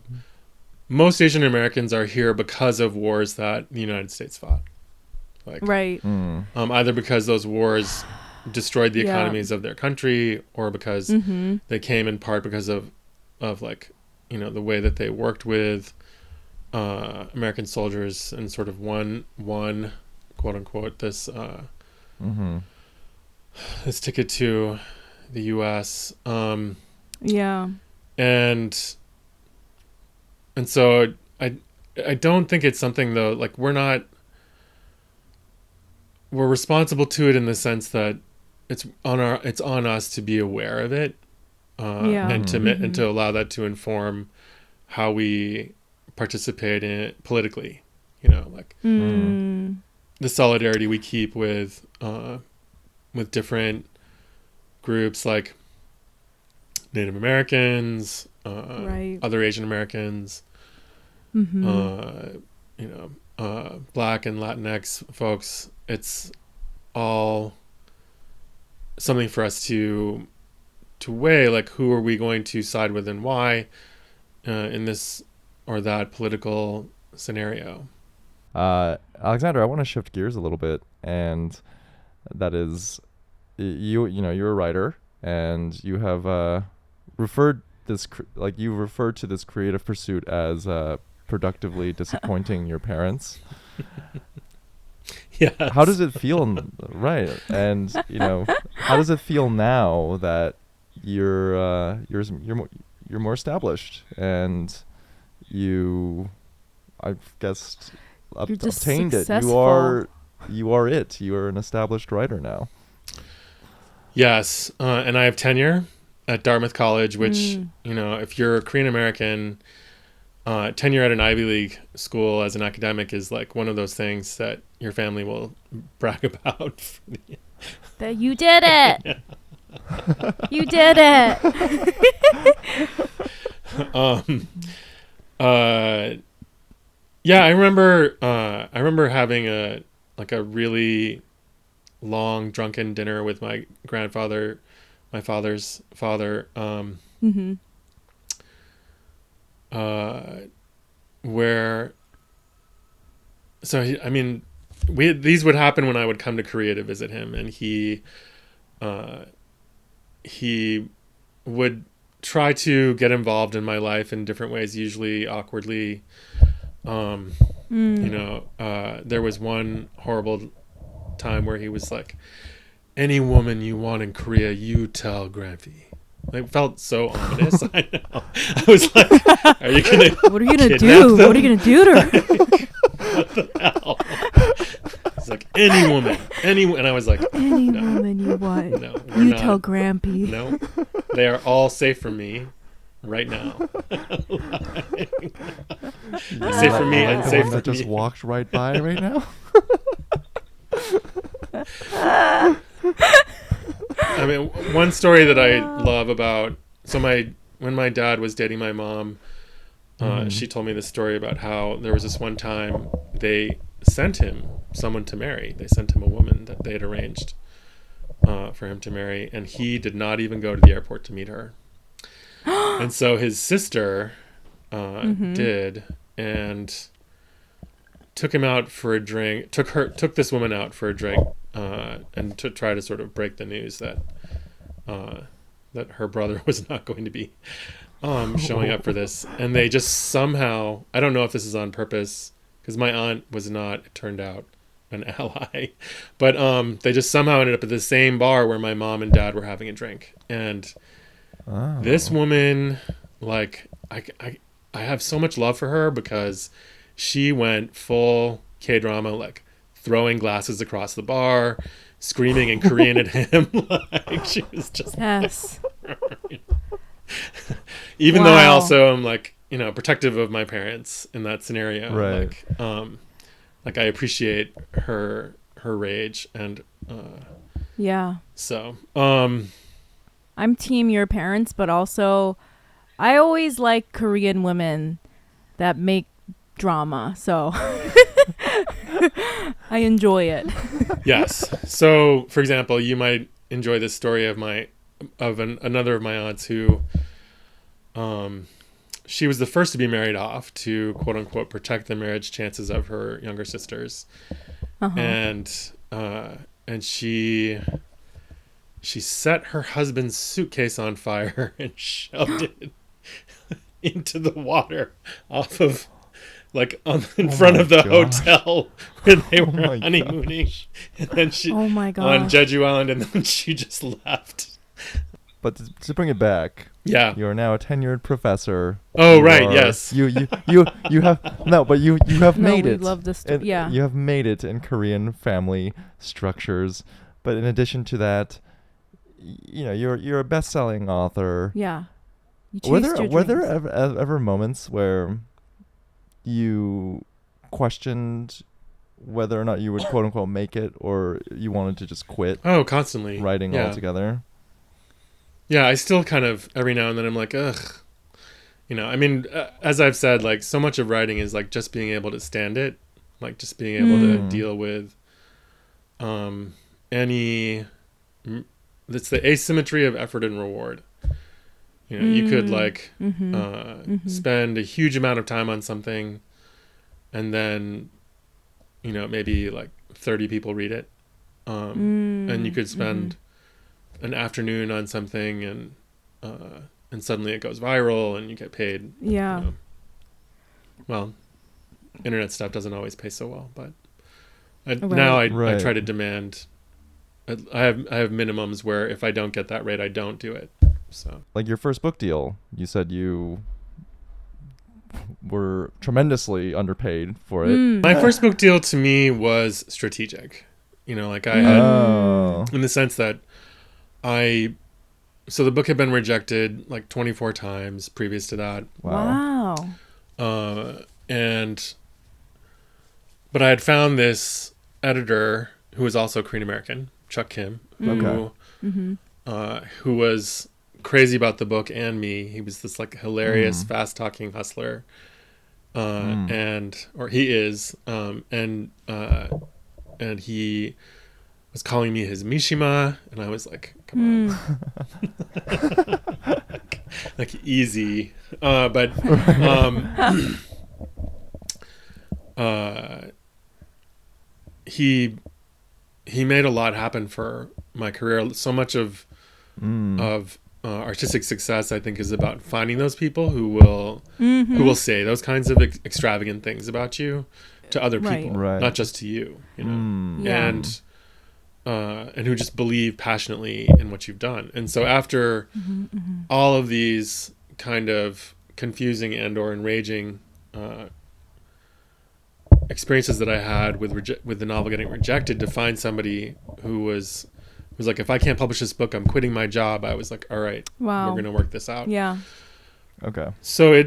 most Asian Americans are here because of wars that the United States fought. Like Right. either because those wars destroyed the Yeah. economies of their country, or because they came in part because of like, you know, the way that they worked with American soldiers and sort of won quote unquote this this ticket to the U.S. Yeah. And so I don't think it's something, though, like we're responsible to it in the sense that it's on us to be aware of it, and to allow that to inform how we participate in it politically, you know, like the solidarity we keep with different groups like Native Americans, Right. other Asian Americans, you know, Black and Latinx folks. It's all something for us to weigh, like, who are we going to side with and why in this or that political scenario. Alexander, I want to shift gears a little bit, and that is, you know, you're a writer, and you have referred to this creative pursuit as productively disappointing your parents. Yeah. How does it feel? Right, and you know, how does it feel now that you're more established, and I've guessed You're just obtained successful. it. You are it. You are an established writer now. Yes, and I have tenure at Dartmouth College, which, you know, if you're a Korean American, tenure at an Ivy League school as an academic is like one of those things that your family will brag about. That you did it. You did it. Yeah, I remember having a like a really long drunken dinner with my grandfather, my father's father, Mm-hmm. where, so I mean, these would happen when I would come to Korea to visit him, and he would try to get involved in my life in different ways, usually awkwardly. There was one horrible time where he was like, any woman you want in Korea, you tell Grandfie. It felt so ominous. I know. I was like, are you gonna What are you gonna kidnap do? them? What are you gonna do to her? What the hell? It's like, any woman, and I was like, Any no, woman you want, no, we're you not. tell Grampy. No, they are all safe for me right now. Safe for me and the safe one for that just me. walked right by right now. I mean, one story that I love about, when my dad was dating my mom, she told me this story about how there was this one time they sent him someone to marry. They sent him a woman that they had arranged for him to marry, and he did not even go to the airport to meet her. And so his sister did, and took him out for a drink. Took this woman out for a drink, and to try to sort of break the news that her brother was not going to be showing up for this. And they just somehow, I don't know if this is on purpose, because my aunt was not, it turned out, an ally, but they just somehow ended up at the same bar where my mom and dad were having a drink. And this woman, like, I have so much love for her, because she went full K-drama, like throwing glasses across the bar, screaming in Korean at him. Like, she was just Yes. even though I Wow. also am, like, protective of my parents in that scenario. Right. Like I appreciate her rage, and Yeah. so I'm team your parents, but also I always like Korean women that make drama. So I enjoy it. yes. So, for example, you might enjoy this story of another of my aunts who, she was the first to be married off to, quote unquote, protect the marriage chances of her younger sisters, and she set her husband's suitcase on fire and shoved it into the water off of, like, in front of the hotel where they were honeymooning. And then she, Oh my on gosh. Jeju Island, and then she just left. But to bring it back, Yeah. you are now a tenured professor. Oh, You right. are- Yes. You have no, but you have No, made we it. love this. And Yeah. You have made it in Korean family structures. But in addition to that, you're a best-selling author. Yeah. You Were chased there your dreams. ever moments where you questioned whether or not you would quote unquote make it, or you wanted to just quit Oh, constantly. writing Yeah. altogether? Yeah, I still kind of, every now and then I'm like, ugh. I mean, as I've said, like, so much of writing is, like, just being able to stand it. Like, just being able to deal with it's the asymmetry of effort and reward. You could, like, spend a huge amount of time on something, and then, maybe, like, 30 people read it. And you could spend an afternoon on something, and suddenly it goes viral and you get paid. Yeah. Well, internet stuff doesn't always pay so well, but Right. now I Right. try to demand. I have minimums where if I don't get that rate, I don't do it. So Like your first book deal, you said you were tremendously underpaid for it. my first book deal to me was strategic. Like I Mm. had, Oh. in the sense that so the book had been rejected like 24 times previous to that. Wow. But I had found this editor who was also Korean American, Chuck Kim, who was crazy about the book and me. He was this, like, hilarious, fast talking hustler. Or he is. And and he was calling me his Mishima, and I was like, come on. Like easy. But he made a lot happen for my career. So much of artistic success, I think, is about finding those people who will say those kinds of extravagant things about you to other people, not just to you, you know, and who just believe passionately in what you've done. And so after all of these kind of confusing and or enraging experiences that I had with the novel getting rejected, to find somebody who was like, if I can't publish this book, I'm quitting my job. I was like, all right, we're going to work this out. Yeah. Okay. So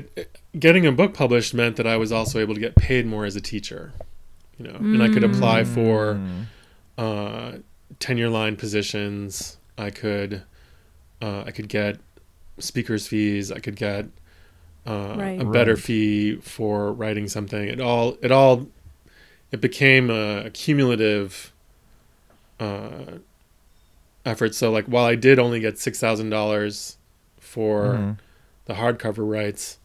getting a book published meant that I was also able to get paid more as a teacher, you know, and I could apply for tenure line positions. I could get speakers fees. I could get a better fee for writing something. It became a cumulative effort. So like, while I did only get $6,000 for the hardcover rights,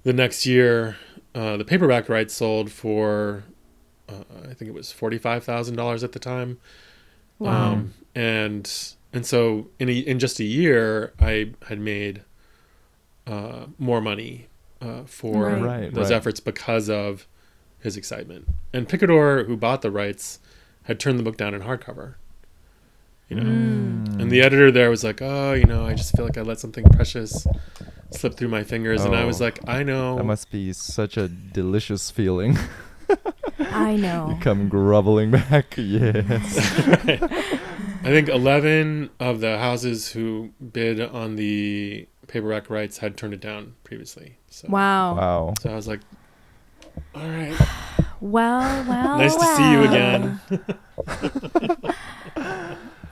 the next year the paperback rights sold for I think it was $45,000 at the time. Wow. And so in just a year, I had made more money for those efforts because of his excitement. And Picador, who bought the rights, had turned the book down in hardcover. You know, and the editor there was like, "Oh, you know, I just feel like I let something precious slip through my fingers," and I was like, "I know." That must be such a delicious feeling. I know. Come groveling back, yes. I think 11 of the houses who bid on the paperback rights had turned it down previously. So, wow. So I was like, "All right. Well. Nice to see you again."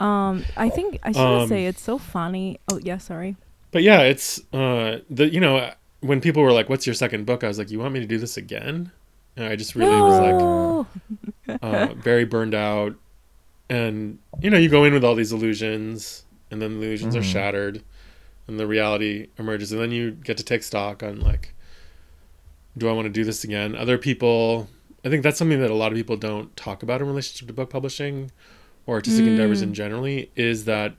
I think I should say it's so funny. Oh yeah, sorry. But yeah, it's when people were like, "What's your second book?" I was like, "You want me to do this again?" And I just really was like very burned out. And you go in with all these illusions, and then the illusions are shattered, and the reality emerges, and then you get to take stock on like, do I want to do this again? Other people, I think that's something that a lot of people don't talk about in relationship to book publishing or artistic endeavors in generally, is that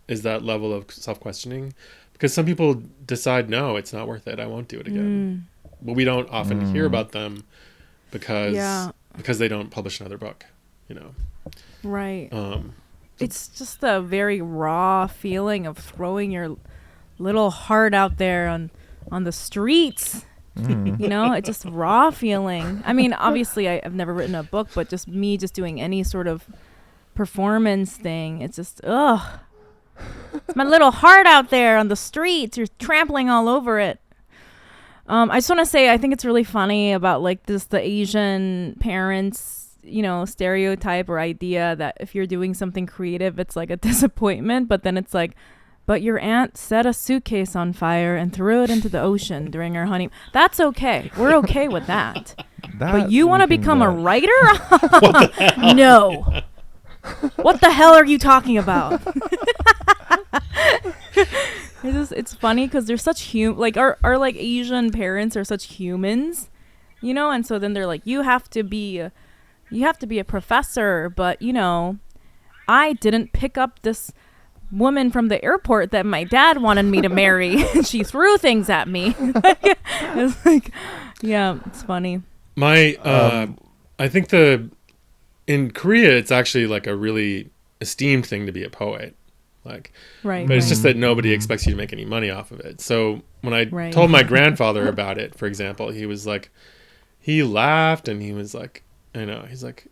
is that level of self-questioning, because some people decide, no, it's not worth it, I won't do it again. But we don't often hear about them because they don't publish another book, Right. It's just a very raw feeling of throwing your little heart out there on the streets. It's just raw feeling. I mean, obviously I've never written a book, but just me just doing any sort of performance thing, it's just it's my little heart out there on the streets. You're trampling all over it. I just want to say, I think it's really funny about like the Asian parents, stereotype or idea that if you're doing something creative, it's like a disappointment. But then it's like, but your aunt set a suitcase on fire and threw it into the ocean during her honeymoon. That's okay. We're okay with that. But you want to become a writer? No. What the hell are you talking about? It's funny because they're such our like Asian parents are such humans, and so then they're like, you have to be a professor, but I didn't pick up this woman from the airport that my dad wanted me to marry, and she threw things at me. It's like, yeah, it's funny. I think in Korea, it's actually like a really esteemed thing to be a poet. Like, right. But it's just that nobody expects you to make any money off of it. So when I told my grandfather about it, for example, he was like, he laughed and he was like, he's like,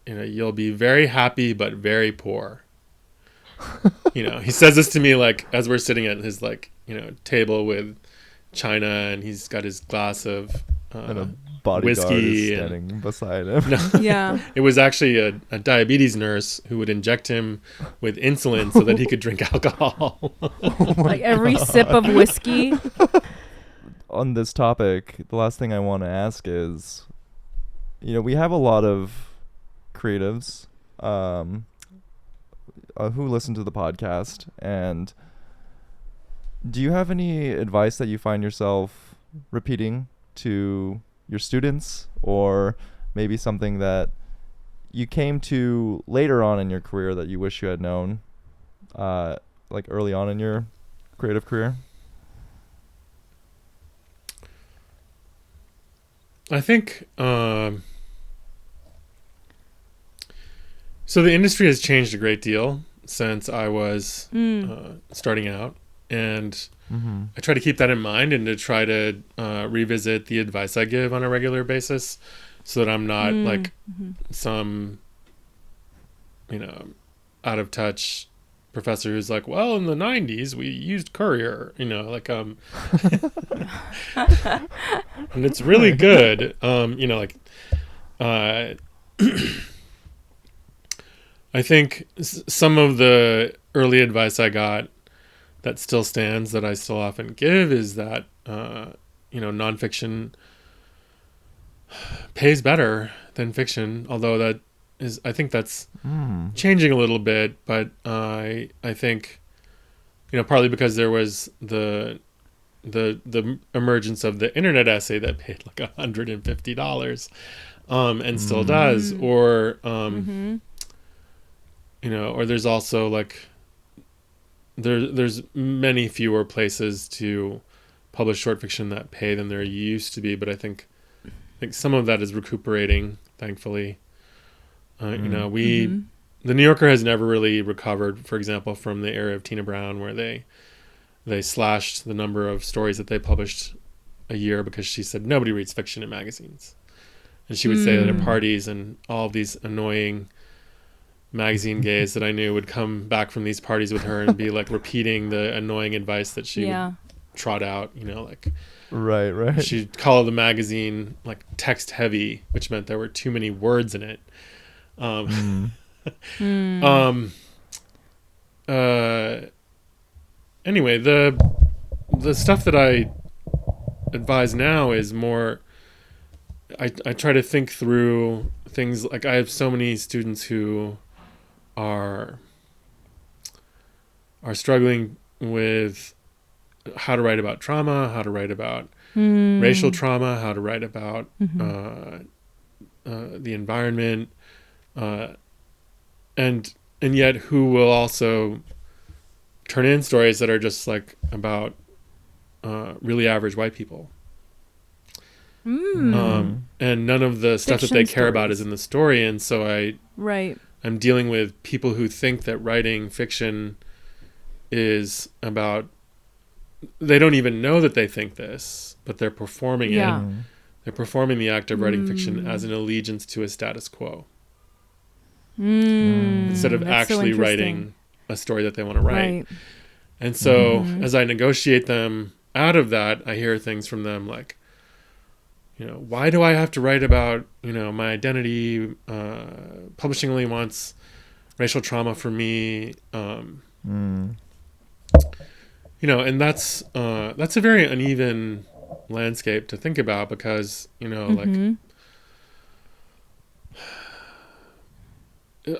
you'll be very happy but very poor. He says this to me like as we're sitting at his table with china, and he's got his glass of whiskey is standing beside him. No, yeah, it was actually a diabetes nurse who would inject him with insulin so that he could drink alcohol. Like every sip of whiskey. On this topic, the last thing I want to ask is, we have a lot of creatives who listen to the podcast, and do you have any advice that you find yourself repeating to your students, or maybe something that you came to later on in your career that you wish you had known, like early on in your creative career? I think so the industry has changed a great deal since I was starting out, and I try to keep that in mind and to try to revisit the advice I give on a regular basis, so that I'm not like some out of touch professor who's like, well, in the 90s we used Courier, like and it's really good. I think some of the early advice I got that still stands, that I still often give, is that nonfiction pays better than fiction, although I think that's changing a little bit, but I think partly because there was the emergence of the internet essay that paid like $150 and still does, or or there's also like there's many fewer places to publish short fiction that pay than there used to be, but I think some of that is recuperating, thankfully. The New Yorker has never really recovered, for example, from the era of Tina Brown, where they slashed the number of stories that they published a year because she said nobody reads fiction in magazines. And she would say that at parties, and all of these annoying magazine gays that I knew would come back from these parties with her and be like repeating the annoying advice that she would trot out, like right. She'd call the magazine like text heavy, which meant there were too many words in it. Anyway, the stuff that I advise now is more, I try to think through things. Like, I have so many students who are struggling with how to write about trauma, how to write about racial trauma, how to write about the environment, and yet who will also turn in stories that are just like about really average white people. And none of the stuff Fiction that they care stories. about is in the story, and so I'm dealing with people who think that writing fiction is about, they don't even know that they think this, but they're performing it. They're performing the act of writing fiction as an allegiance to a status quo, instead of actually writing a story that they want to write. And so as I negotiate them out of that, I hear things from them like, why do I have to write about, my identity? Publishing only wants racial trauma for me. And that's a very uneven landscape to think about, because, like,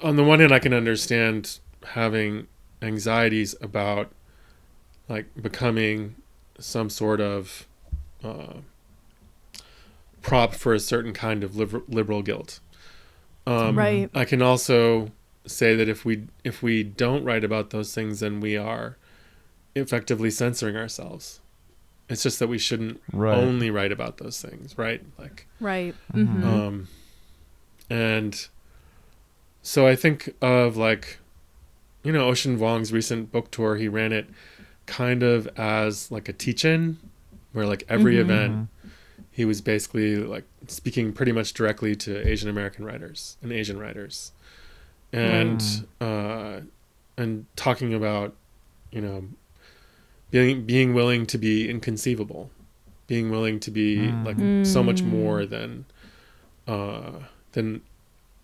on the one hand, I can understand having anxieties about like becoming some sort of prop for a certain kind of liberal guilt. I can also say that if we don't write about those things, then we are effectively censoring ourselves. It's just that we shouldn't only write about those things, right? Like, and so I think of like, Ocean Vuong's recent book tour. He ran it kind of as like a teach-in, where like every event he was basically like speaking pretty much directly to Asian American writers and Asian writers, and talking about, being willing to be inconceivable, being willing to be like so much more than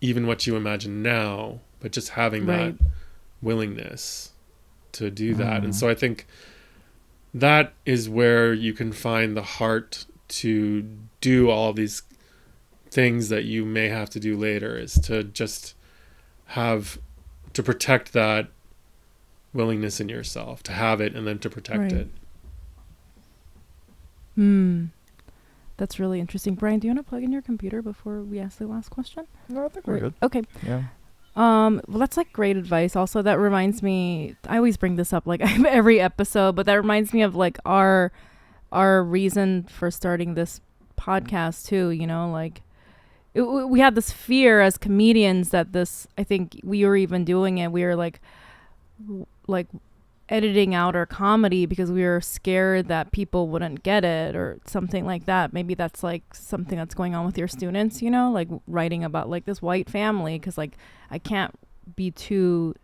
even what you imagine now, but just having that willingness to do that. And so I think that is where you can find the heart to do all these things that you may have to do later is to just to protect that willingness in yourself, to have it and then to protect it. That's really interesting. Brian, do you want to plug in your computer before we ask the last question? No, I think we're good. Okay. Yeah. Well, that's like great advice. Also, that reminds me, I always bring this up like every episode, but that reminds me of like our reason for starting this podcast too, you know, like we had this fear as comedians that this, I think we were even doing it. We were like editing out our comedy because we were scared that people wouldn't get it or something like that. Maybe that's like something that's going on with your students, you know, like writing about like this white family, because like I can't be too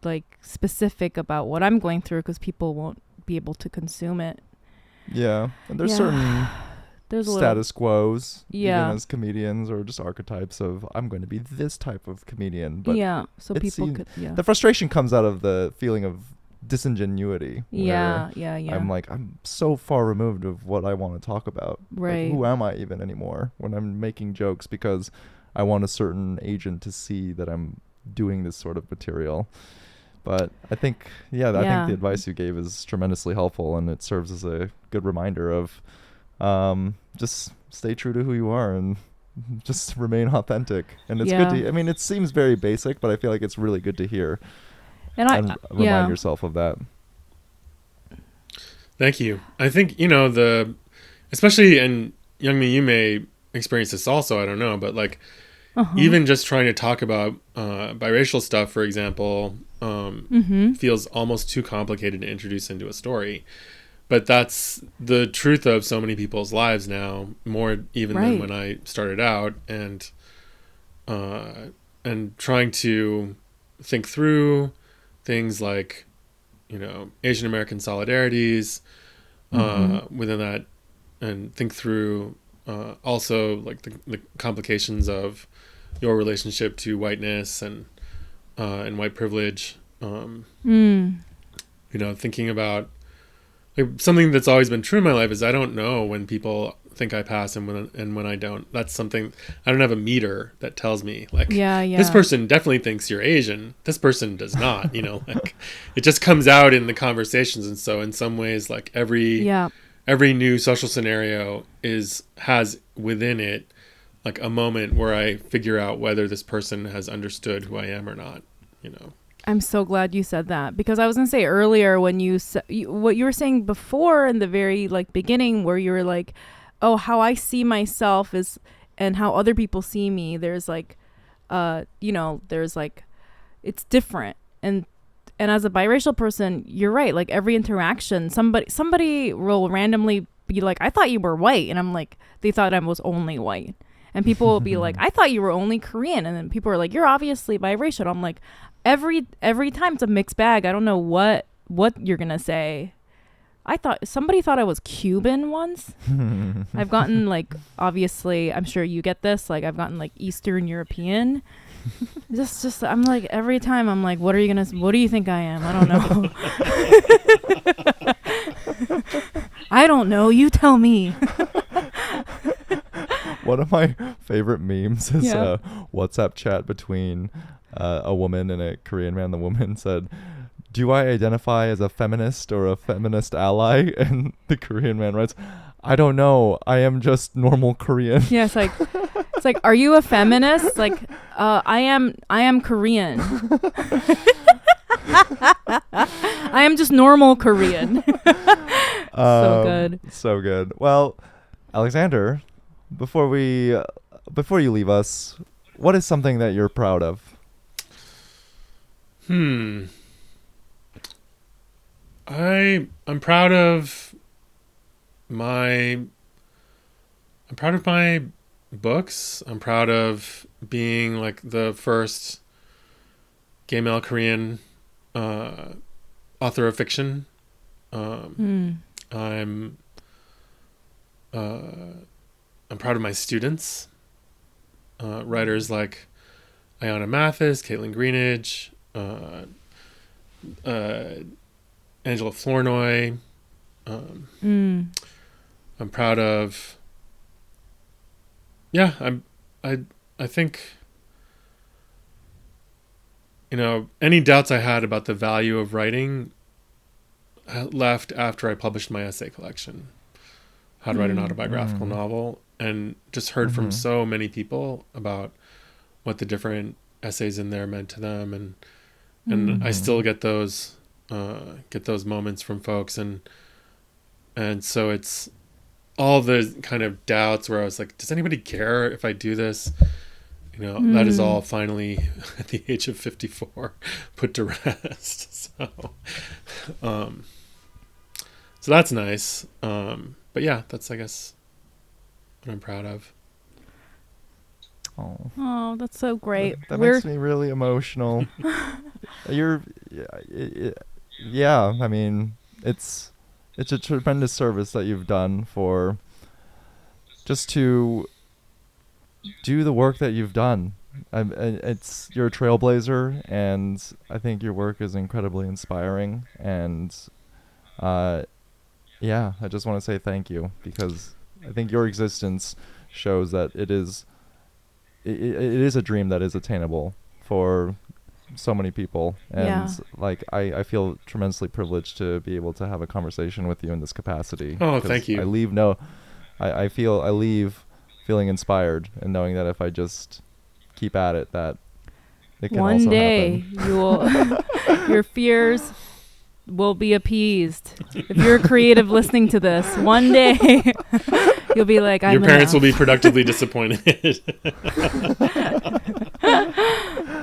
like specific about what I'm going through because people won't be able to consume it. Yeah, and there's certain status quos, even as comedians, or just archetypes of I'm going to be this type of comedian. But so people could. The frustration comes out of the feeling of disingenuity. I'm like, I'm so far removed of what I want to talk about. Right. Like, who am I even anymore when I'm making jokes because I want a certain agent to see that I'm doing this sort of material. But I think, I think the advice you gave is tremendously helpful, and it serves as a good reminder of just stay true to who you are and just remain authentic. And it's good to, I mean, it seems very basic, but I feel like it's really good to hear and remind yourself of that. Thank you. I think, you know, especially in Young Me, you may experience this also, I don't know, but like even just trying to talk about biracial stuff, for example, feels almost too complicated to introduce into a story. But that's the truth of so many people's lives now, more even than when I started out, and trying to think through things like, you know, Asian American solidarities within that, and think through also like the complications of your relationship to whiteness and white privilege. You know, thinking about like, something that's always been true in my life is I don't know when people think I pass and when I don't. That's something, I don't have a meter that tells me like, this person definitely thinks you're Asian. This person does not, you know, like it just comes out in the conversations. And so in some ways, like every new social scenario has within it like a moment where I figure out whether this person has understood who I am or not, you know. I'm so glad you said that, because I was going to say earlier when what you were saying before in the very like beginning, where you were like, oh, how I see myself is, and how other people see me, there's like, you know, there's like, it's different. And as a biracial person, you're right. Like every interaction, somebody will randomly be like, I thought you were white. And I'm like, they thought I was only white. And people will be like, I thought you were only Korean. And then people are like, you're obviously biracial. I'm like, every time it's a mixed bag. I don't know what you're going to say. Somebody thought I was Cuban once. I've gotten like, obviously, I'm sure you get this. Like I've gotten like Eastern European. just I'm like, every time I'm like, what do you think I am? I don't know. I don't know. You tell me. One of my favorite memes is a WhatsApp chat between a woman and a Korean man. The woman said, do I identify as a feminist or a feminist ally? And the Korean man writes, I don't know. I am just normal Korean. Yeah, it's like, are you a feminist? Like, I am Korean. I am just normal Korean. So good. So good. Well, Alexander, before you leave us, what is something that you're proud of? I'm proud of my books. I'm proud of being like the first gay male Korean author of fiction. I'm proud of my students, writers like Ayanna Mathis, Caitlin Greenidge, Angela Flournoy. I'm proud of yeah, I think, any doubts I had about the value of writing left after I published my essay collection, How to Write an Autobiographical Novel, and just heard from so many people about what the different essays in there meant to them, and I still get those moments from folks, and so it's all the kind of doubts where I was like, does anybody care if I do this? That is all finally at the age of 54 put to rest. So that's nice. But yeah, that's, I guess, what I'm proud of. Oh, that's so great. That makes me really emotional. Yeah, I mean, it's a tremendous service that you've done for just to do the work that you've done. You're a trailblazer, and I think your work is incredibly inspiring. And yeah, I just want to say thank you, because I think your existence shows that it is a dream that is attainable for so many people. And like I feel tremendously privileged to be able to have a conversation with you in this capacity. Oh, thank you. I leave feeling inspired and knowing that if I just keep at it, that it can one also day happen. you will your fears will be appeased. If you're creative listening to this, one day you'll be like, your parents will be productively disappointed.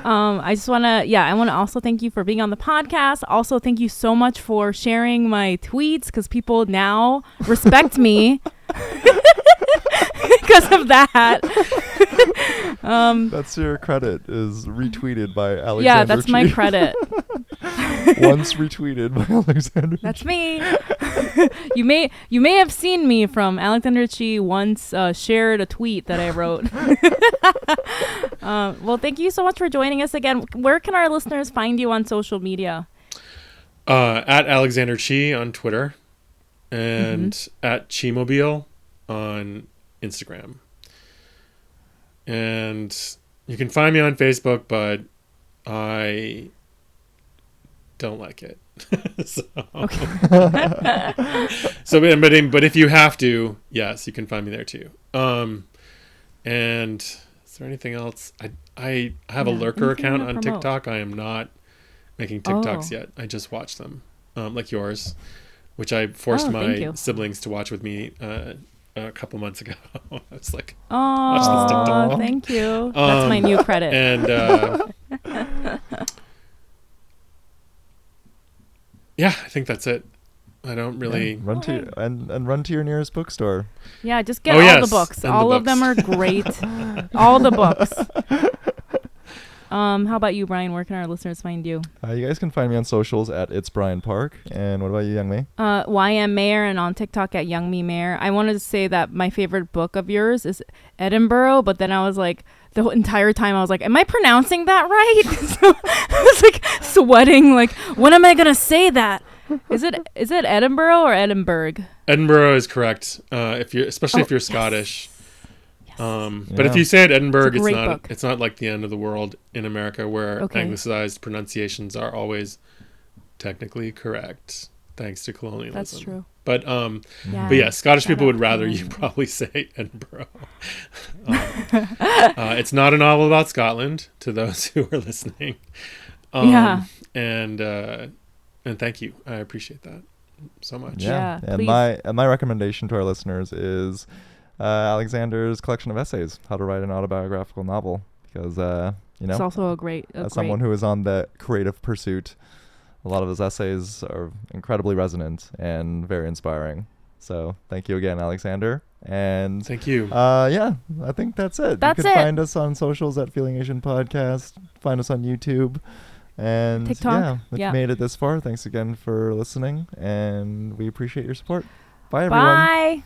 I want to also thank you for being on the podcast. Also, thank you so much for sharing my tweets, because people now respect me because of that. That's your credit, is retweeted by Alexander. Yeah, that's Chee. my credit. Once retweeted by Alexander. That's me. You may have seen me from Alexander Chee once shared a tweet that I wrote. Well, thank you so much for joining us again. Where can our listeners find you on social media? At Alexander Chee on Twitter, and at Cheemobile on Instagram. And you can find me on Facebook, but I don't like it. But if you have to, yes, you can find me there too. And is there anything else? I have a lurker account on TikTok. I am not making TikToks yet. I just watch them, like yours, which I forced my siblings to watch with me a couple months ago. I was like, watch this TikTok. Thank you. That's my new credit. And yeah, I think that's it. I don't really run to your nearest bookstore. Yeah, just get all the books. All of them are great. All the books. How about you, Brian? Where can our listeners find you? You guys can find me on socials at It's Brian Park. And what about you, Young Me? YM Mayer, and on TikTok at Young Me Mayer. I wanted to say that my favorite book of yours is Edinburgh, but then I was like, the entire time I was like, am I pronouncing that right? So I was like sweating, like, when am I gonna say that? Is it Edinburgh or Edinburgh? Edinburgh is correct. If you're Scottish. But if you say it Edinburgh, it's not like the end of the world in America, where anglicized pronunciations are always technically correct, thanks to colonialism. That's true. But yeah, Scottish people would rather you probably say Edinburgh. It's not a novel about Scotland, to those who are listening. And thank you. I appreciate that so much. Yeah. And my recommendation to our listeners is Alexander's collection of essays, How to Write an Autobiographical Novel, because it's also a great someone who is on the creative pursuit, a lot of his essays are incredibly resonant and very inspiring. So thank you again, Alexander. And thank you. I think that's it. You can find us on socials at Feeling Asian Podcast. Find us on YouTube. And TikTok. If you made it this far, thanks again for listening, and we appreciate your support. Bye, everyone. Bye.